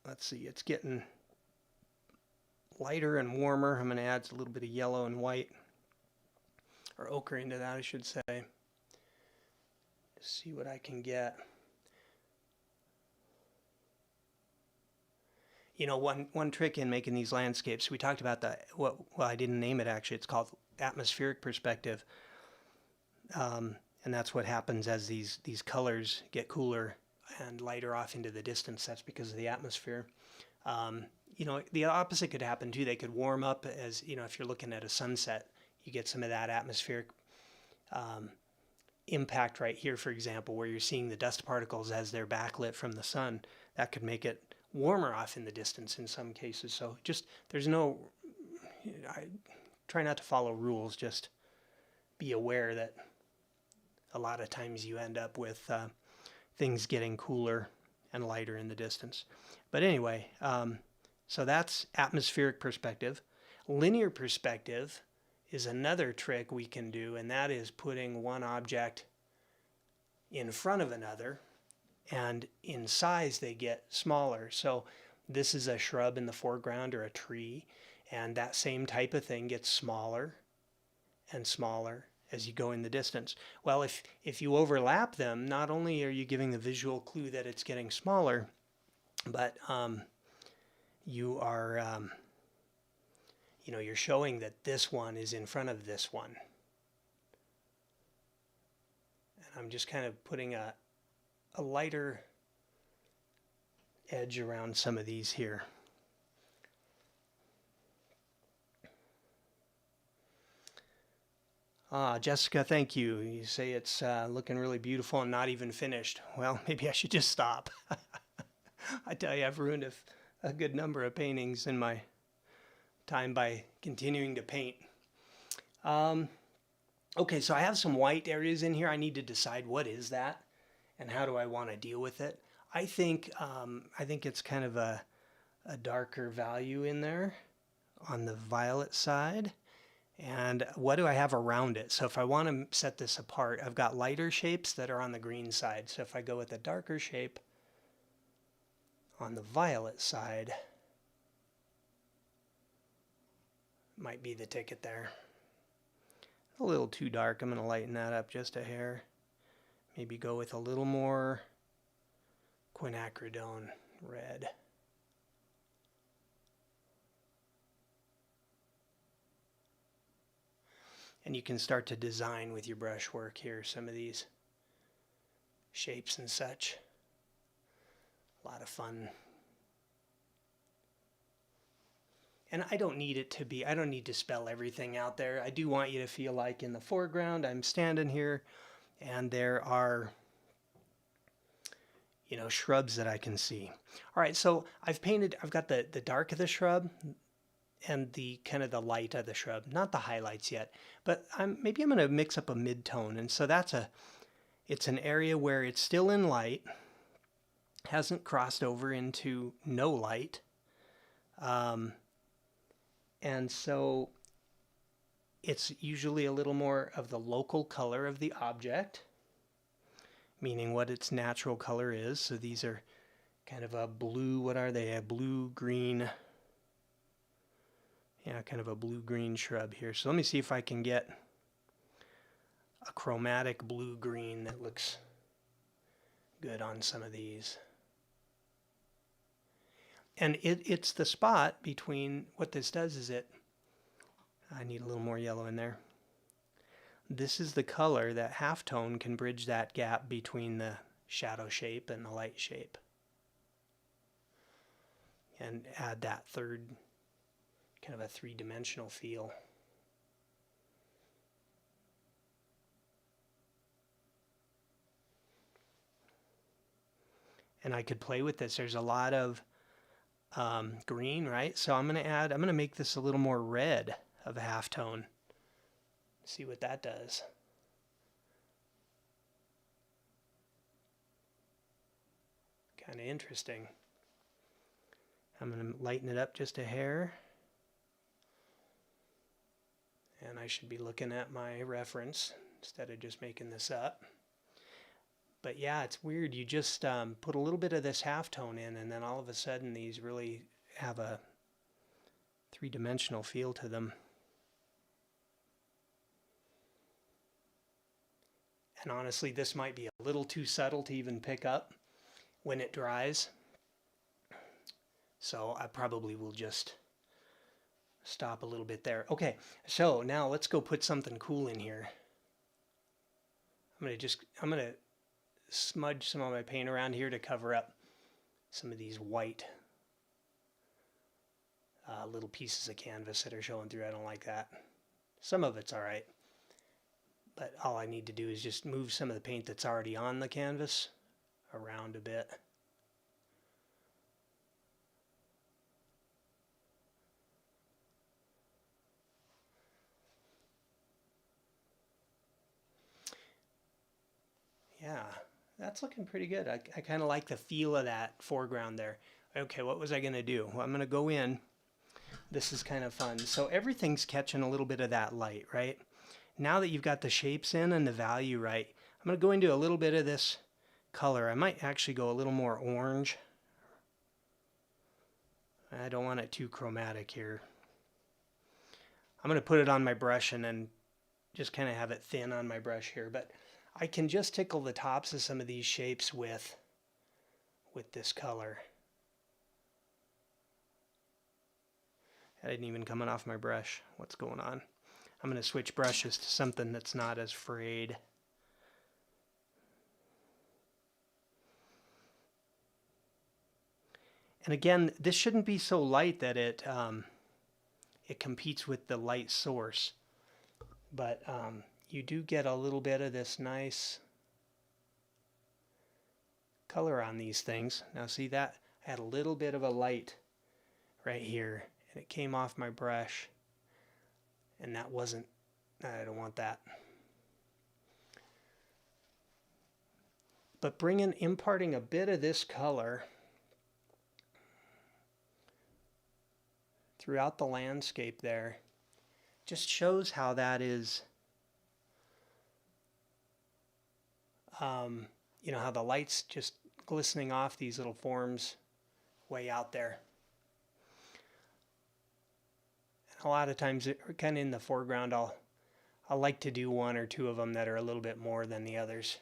Let's see, it's getting lighter and warmer. I'm going to add a little bit of yellow and white, or ochre into that, I should say. See what I can get. One trick in making these landscapes, we talked about I didn't name it actually. It's called atmospheric perspective. And that's what happens as these colors get cooler and lighter off into the distance. That's because of the atmosphere. The opposite could happen too. They could warm up as, if you're looking at a sunset, you get some of that atmospheric impact right here, for example, where you're seeing the dust particles as they're backlit from the sun. That could make it warmer off in the distance in some cases. So I try not to follow rules, just be aware that a lot of times you end up with things getting cooler and lighter in the distance. But anyway, so that's atmospheric perspective. Linear perspective is another trick we can do, and that is putting one object in front of another, and in size they get smaller. So this is a shrub in the foreground or a tree, and that same type of thing gets smaller and smaller as you go in the distance. Well, if you overlap them, not only are you giving the visual clue that it's getting smaller, but you are, you're showing that this one is in front of this one. And I'm just kind of putting a lighter edge around some of these here. Jessica, thank you. You say it's looking really beautiful and not even finished. Well, maybe I should just stop. I tell you, I've ruined a good number of paintings in my time by continuing to paint. Okay, so I have some white areas in here. I need to decide what is that and how do I want to deal with it. I think it's kind of a darker value in there on the violet side. And what do I have around it? So if I want to set this apart, I've got lighter shapes that are on the green side. So if I go with a darker shape on the violet side, might be the ticket there. A little too dark. I'm going to lighten that up just a hair. Maybe go with a little more quinacridone red. And you can start to design with your brushwork here some of these shapes and such. A lot of fun. And I don't need to spell everything out there. I do want you to feel like in the foreground I'm standing here and there are, shrubs that I can see. All right, so I've got the dark of the shrub and the kind of the light of the shrub, not the highlights yet, but maybe I'm going to mix up a mid-tone. And so it's an area where it's still in light, hasn't crossed over into no light. And so it's usually a little more of the local color of the object, meaning what its natural color is. So these are kind of a blue, what are they? A blue-green, kind of a blue-green shrub here. So let me see if I can get a chromatic blue-green that looks good on some of these. And it's the spot between, what this does is I need a little more yellow in there. This is the color that halftone can bridge that gap between the shadow shape and the light shape. And add that third, kind of a three-dimensional feel. And I could play with this. There's a lot of green, right? So I'm going to make this a little more red of a halftone. See what that does. Kind of interesting. I'm going to lighten it up just a hair. And I should be looking at my reference instead of just making this up. But yeah, it's weird. You just put a little bit of this halftone in, and then all of a sudden these really have a three-dimensional feel to them. And honestly, this might be a little too subtle to even pick up when it dries. So I probably will just stop a little bit there. Okay, so now let's go put something cool in here. I'm gonna smudge some of my paint around here to cover up some of these white little pieces of canvas that are showing through. I don't like that. Some of it's all right, but all I need to do is just move some of the paint that's already on the canvas around a bit. Yeah, that's looking pretty good. I kind of like the feel of that foreground there. Okay, what was I going to do? Well, I'm going to go in. This is kind of fun. So everything's catching a little bit of that light, right? Now that you've got the shapes in and the value right, I'm going to go into a little bit of this color. I might actually go a little more orange. I don't want it too chromatic here. I'm going to put it on my brush and then just kind of have it thin on my brush here, but I can just tickle the tops of some of these shapes with this color. That didn't even coming off my brush. What's going on? I'm going to switch brushes to something that's not as frayed. And again, this shouldn't be so light that it competes with the light source. But you do get a little bit of this nice color on these things. Now see that? I had a little bit of a light right here, and it came off my brush. And that wasn't, I don't want that. But imparting a bit of this color throughout the landscape there just shows how that is, you know, how the light's just glistening off these little forms way out there. And a lot of times, kind of in the foreground, I like to do one or two of them that are a little bit more than the others.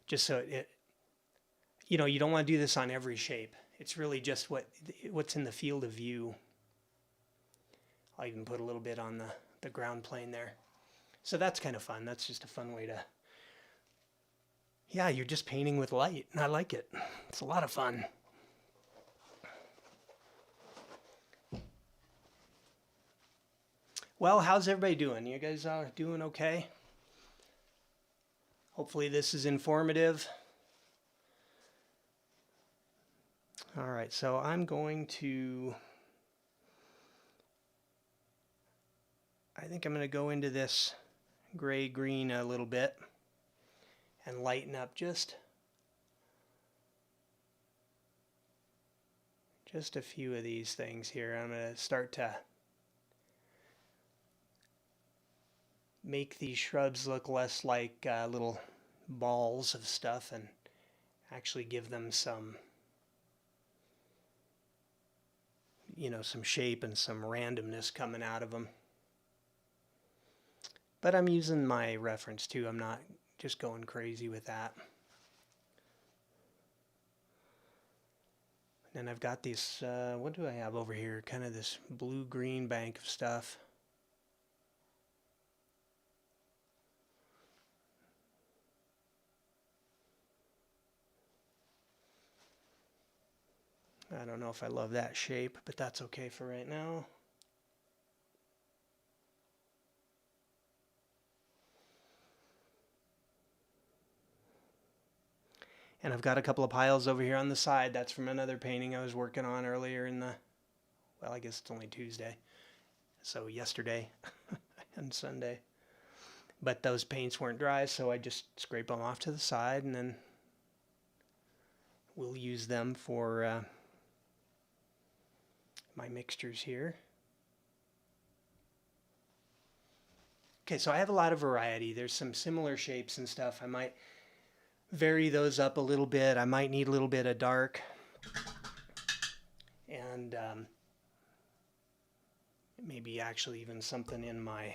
Just so you know, you don't want to do this on every shape. It's really just what's in the field of view. I'll even put a little bit on the ground plane there. So that's kind of fun. That's just a fun way to, yeah, you're just painting with light, and I like it. It's a lot of fun. Well, how's everybody doing? You guys doing okay? Hopefully this is informative. All right, so I'm going to, I think I'm going to go into this gray-green a little bit and lighten up just a few of these things here. I'm going to start to make these shrubs look less like little balls of stuff and actually give them some, you know, some shape and some randomness coming out of them. But I'm using my reference too. I'm not just going crazy with that. And then I've got this, what do I have over here? Kind of this blue-green bank of stuff. I don't know if I love that shape, but that's okay for right now. And I've got a couple of piles over here on the side. That's from another painting I was working on earlier in the, well, I guess it's only Tuesday. So yesterday and Sunday. But those paints weren't dry, so I just scrape them off to the side, and then we'll use them for my mixtures here. Okay, so I have a lot of variety. There's some similar shapes and stuff. I might vary those up a little bit. I might need a little bit of dark. And maybe actually even something in my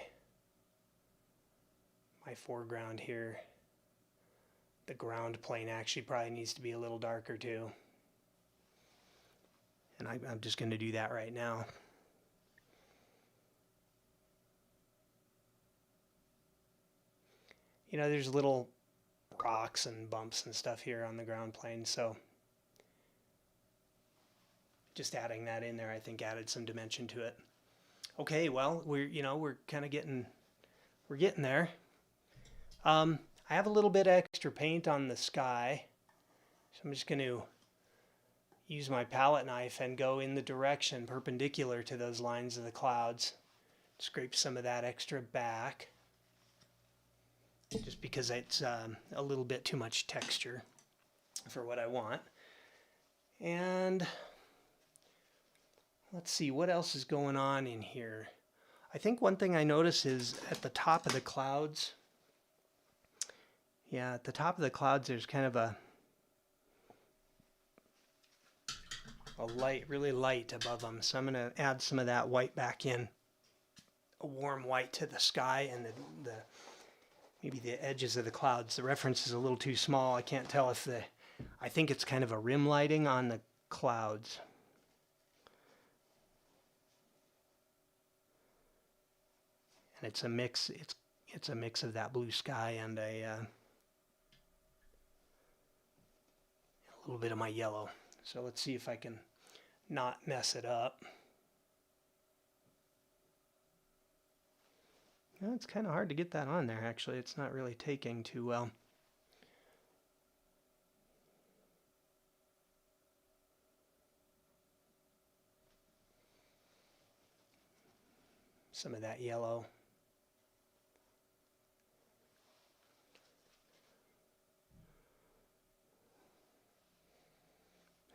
foreground here. The ground plane actually probably needs to be a little darker too. And I'm just going to do that right now. You know, there's little rocks and bumps and stuff here on the ground plane, so just adding that in there, I think, added some dimension to it. Okay, well, we're kind of getting there. I have a little bit extra paint on the sky, so I'm just going to use my palette knife and go in the direction perpendicular to those lines of the clouds. Scrape some of that extra back, just because it's a little bit too much texture for what I want. And let's see, what else is going on in here? I think one thing I notice is at the top of the clouds, at the top of the clouds there's kind of a light, really light above them. So I'm going to add some of that white back in a warm white to the sky and the maybe the edges of the clouds. The reference is a little too small. I can't tell if I think it's kind of a rim lighting on the clouds. And it's a mix. It's a mix of that blue sky and a little bit of my yellow. So let's see if I can not mess it up. No, it's kind of hard to get that on there, actually. It's not really taking too well. Some of that yellow.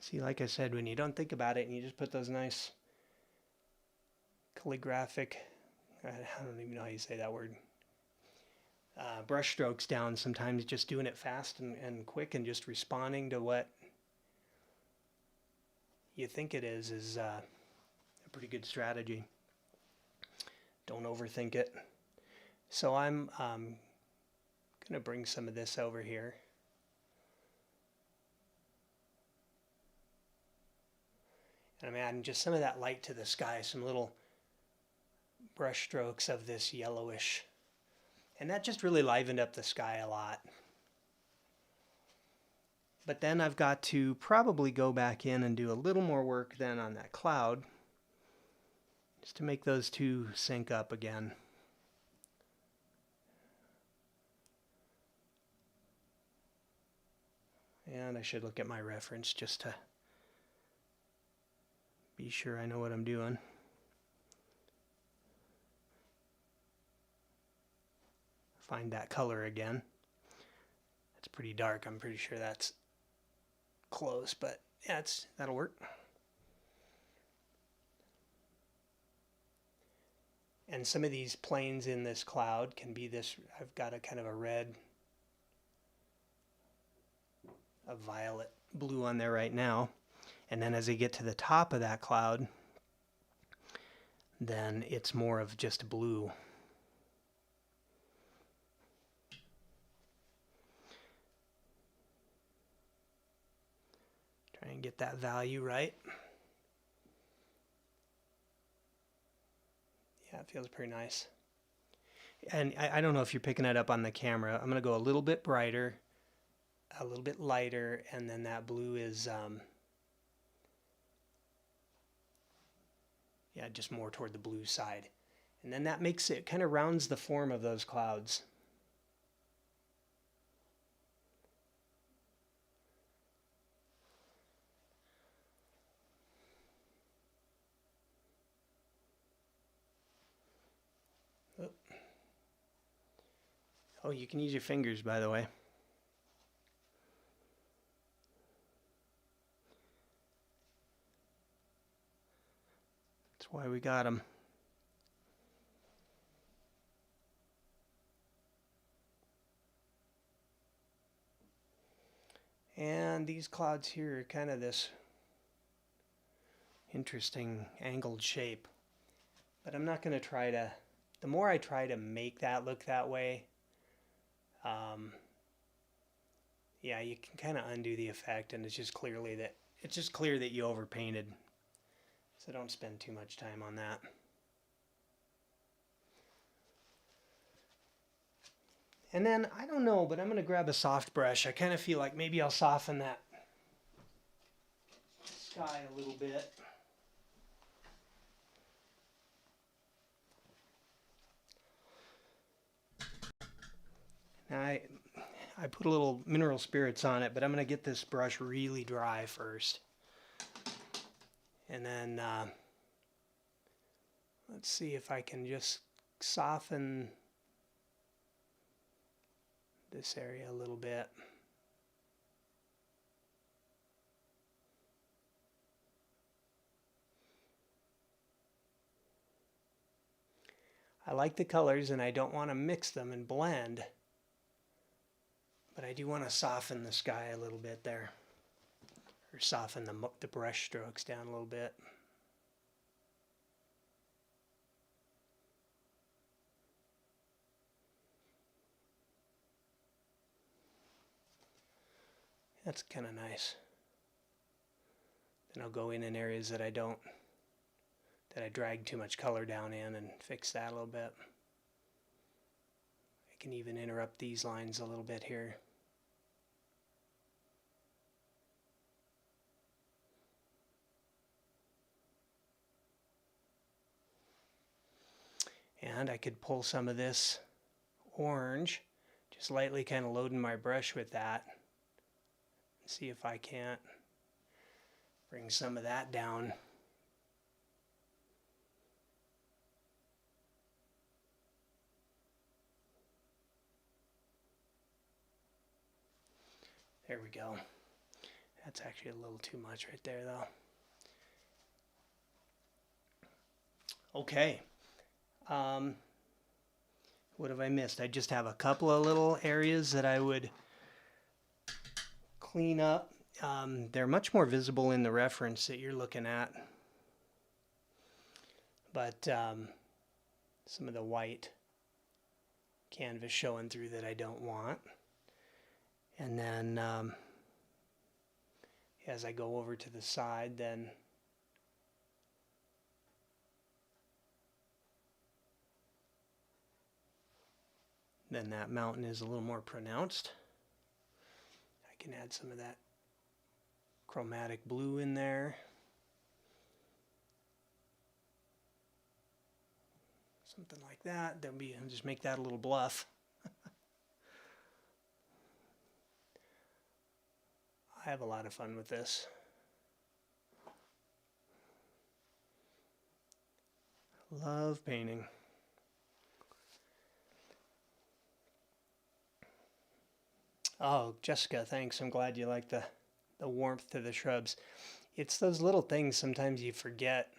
See, like I said, when you don't think about it and you just put those nice calligraphic, I don't even know how you say that word, brush strokes down, sometimes just doing it fast and quick and just responding to what you think it is a pretty good strategy. Don't overthink it. So I'm going to bring some of this over here. And I'm adding just some of that light to the sky, some little brush strokes of this yellowish. And that just really livened up the sky a lot. But then I've got to probably go back in and do a little more work then on that cloud, just to make those two sync up again. And I should look at my reference just to be sure I know what I'm doing. Find that color again. It's pretty dark. I'm pretty sure that's close, but yeah, that'll work. And some of these planes in this cloud can be this, I've got a kind of a red, a violet blue on there right now. And then as I get to the top of that cloud, then it's more of just blue. Try and get that value right. Yeah, it feels pretty nice. And I don't know if you're picking it up on the camera. I'm going to go a little bit brighter, a little bit lighter, and then that blue is, yeah, just more toward the blue side. And then that makes it, kind of rounds the form of those clouds. Oh, you can use your fingers, by the way. That's why we got them. And these clouds here are kind of this interesting angled shape. But I'm not going to try to, the more I try to make that look that way, yeah, you can kind of undo the effect, and it's just clear that you overpainted. So don't spend too much time on that. And then, I don't know, but I'm going to grab a soft brush. I kind of feel like maybe I'll soften that sky a little bit. Now I put a little mineral spirits on it, but I'm going to get this brush really dry first. And then let's see if I can just soften this area a little bit. I like the colors and I don't want to mix them and blend, but I do want to soften the sky a little bit there, or soften the brush strokes down a little bit. That's kind of nice. Then I'll go in areas that I drag too much color down in and fix that a little bit. I can even interrupt these lines a little bit here. And I could pull some of this orange, just lightly kind of loading my brush with that. See if I can't bring some of that down. There we go. That's actually a little too much right there though. Okay. What have I missed? I just have a couple of little areas that I would clean up. They're much more visible in the reference that you're looking at. But some of the white canvas showing through that I don't want. And then as I go over to the side, then that mountain is a little more pronounced. I can add some of that chromatic blue in there. Something like that. I'll just make that a little bluff. I have a lot of fun with this. Love painting. Oh, Jessica, thanks. I'm glad you like the warmth to the shrubs. It's those little things sometimes you forget.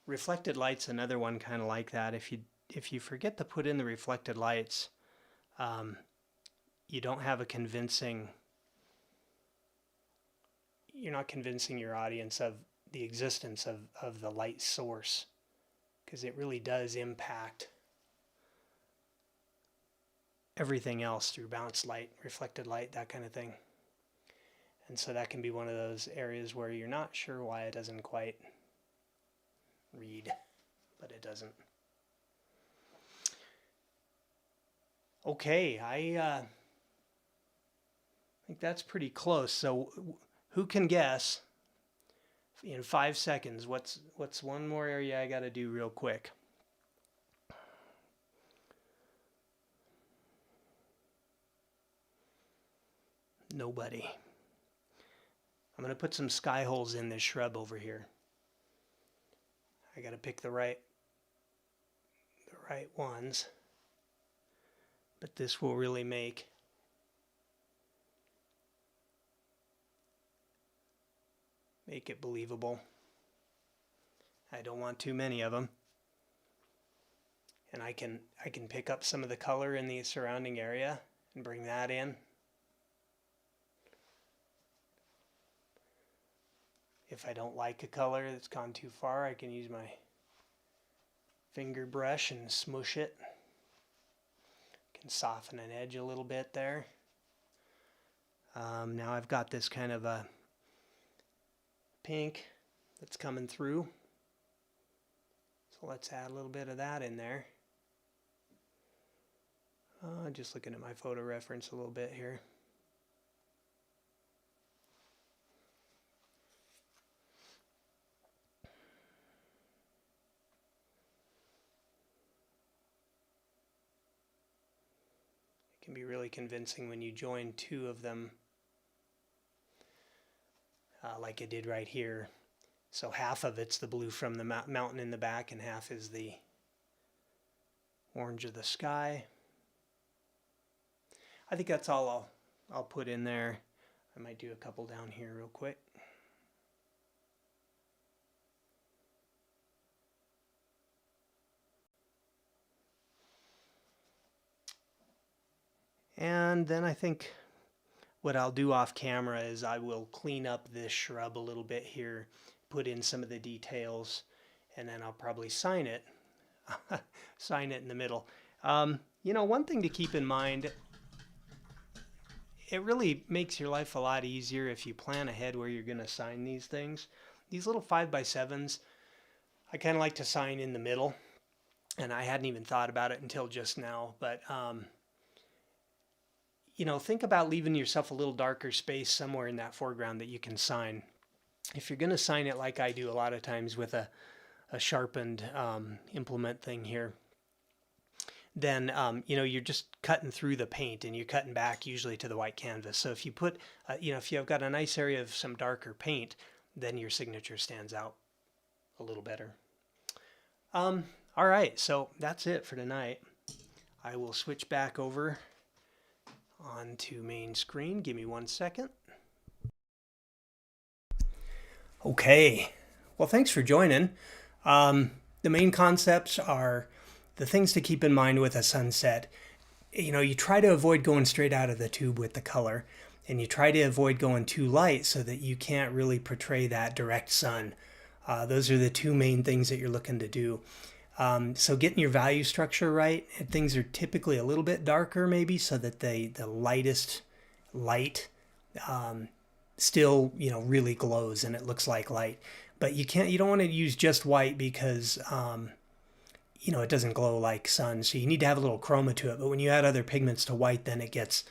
Reflected light's another one kind of like that. If you forget to put in the reflected lights, you don't have you're not convincing your audience of the existence of the light source, because it really does impact everything else through bounce light, reflected light, that kind of thing. And so that can be one of those areas where you're not sure why it doesn't quite read, but it doesn't. Okay, I think that's pretty close. So who can guess in 5 seconds what's one more area I got to do real quick? Nobody. I'm going to put some sky holes in this shrub over here. I got to pick the right ones. But this will really make it believable. I don't want too many of them. And I can pick up some of the color in the surrounding area and bring that in. If I don't like a color that's gone too far, I can use my finger brush and smush it. Can soften an edge a little bit there. Now I've got this kind of a pink that's coming through. So let's add a little bit of that in there. Just looking at my photo reference a little bit here. Can be really convincing when you join two of them, like I did right here. So half of it's the blue from the mountain in the back and half is the orange of the sky. I think that's all I'll put in there. I might do a couple down here real quick. And then I think what I'll do off camera is I will clean up this shrub a little bit here, put in some of the details, and then I'll probably sign it. Sign it in the middle. You know, one thing to keep in mind it really makes your life a lot easier if you plan ahead where you're going to sign these things. These little 5x7s, I kind of like to sign in the middle, and I hadn't even thought about it until just now, but think about leaving yourself a little darker space somewhere in that foreground that you can sign. If you're going to sign it like I do a lot of times with a sharpened implement thing here, then you're just cutting through the paint and you're cutting back usually to the white canvas. So if you put, if you've got a nice area of some darker paint, then your signature stands out a little better. All right, so that's it for tonight. I will switch back over onto main screen. Give me 1 second. Okay, well, thanks for joining. The main concepts are the things to keep in mind with a sunset. You try to avoid going straight out of the tube with the color, and you try to avoid going too light so that you can't really portray that direct sun. Those are the two main things that you're looking to do. So getting your value structure right, and things are typically a little bit darker maybe so that the lightest light still really glows and it looks like light. But you don't want to use just white because it doesn't glow like sun, so you need to have a little chroma to it. But when you add other pigments to white, then it gets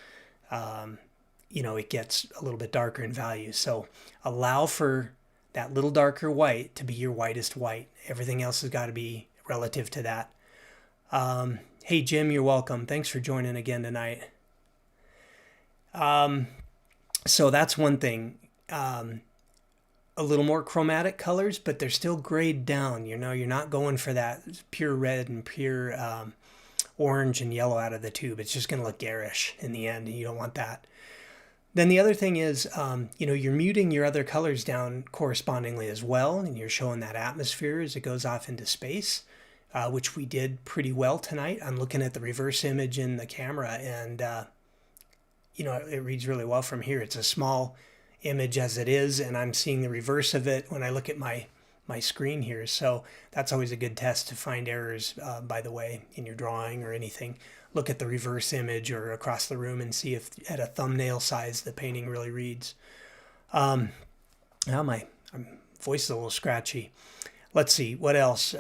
it gets a little bit darker in value. So allow for that little darker white to be your whitest white. Everything else has got to be relative to that. Hey Jim, you're welcome. Thanks for joining again tonight. So that's one thing. A little more chromatic colors, but they're still grayed down. You're not going for that pure red and pure orange and yellow out of the tube. It's just going to look garish in the end, and you don't want that. Then the other thing is, you're muting your other colors down correspondingly as well, and you're showing that atmosphere as it goes off into space, which we did pretty well tonight. I'm looking at the reverse image in the camera, and it reads really well from here. It's a small image as it is, and I'm seeing the reverse of it when I look at my screen here. So that's always a good test to find errors, by the way, in your drawing or anything. Look at the reverse image or across the room and see if at a thumbnail size the painting really reads. Now my voice is a little scratchy. Let's see, what else?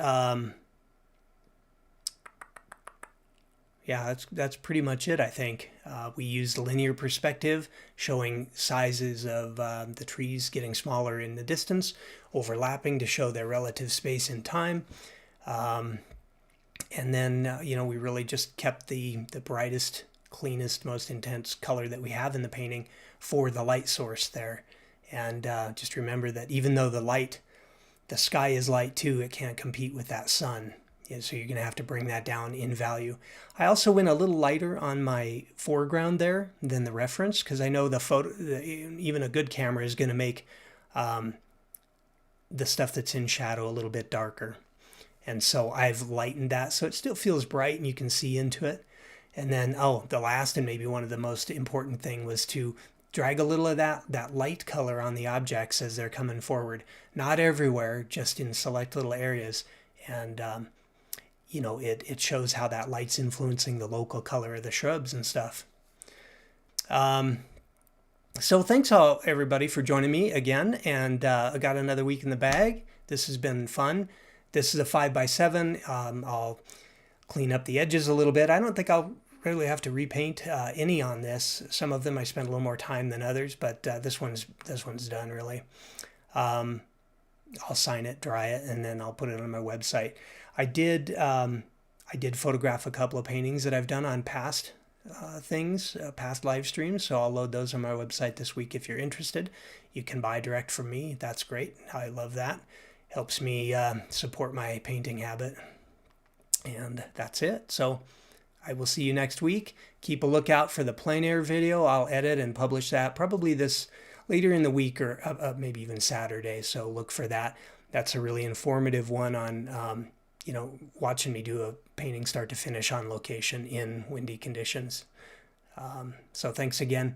Yeah, that's pretty much it, I think. We used linear perspective, showing sizes of the trees getting smaller in the distance, overlapping to show their relative space in time. And then, we really just kept the brightest, cleanest, most intense color that we have in the painting for the light source there. And just remember that even though the sky is light too, it can't compete with that sun. Yeah, so you're going to have to bring that down in value. I also went a little lighter on my foreground there than the reference, because I know even a good camera is going to make the stuff that's in shadow a little bit darker. And so I've lightened that so it still feels bright and you can see into it. And then, the last and maybe one of the most important thing was to drag a little of that light color on the objects as they're coming forward. Not everywhere, just in select little areas. And it shows how that light's influencing the local color of the shrubs and stuff. So thanks everybody for joining me again, and I got another week in the bag. This has been fun. This is a 5x7. I'll clean up the edges a little bit. I don't think I'll really have to repaint any on this. Some of them I spent a little more time than others, but this one's done really. I'll sign it, dry it, and then I'll put it on my website. I did photograph a couple of paintings that I've done on past past live streams, so I'll load those on my website this week if you're interested. You can buy direct from me. That's great. I love that. Helps me support my painting habit. And that's it. So I will see you next week. Keep a lookout for the plein air video. I'll edit and publish that probably later in the week or maybe even Saturday. So look for that. That's a really informative one on watching me do a painting start to finish on location in windy conditions. So thanks again.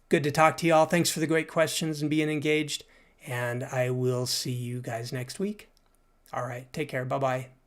Good to talk to you all. Thanks for the great questions and being engaged. And I will see you guys next week. All right. Take care. Bye-bye.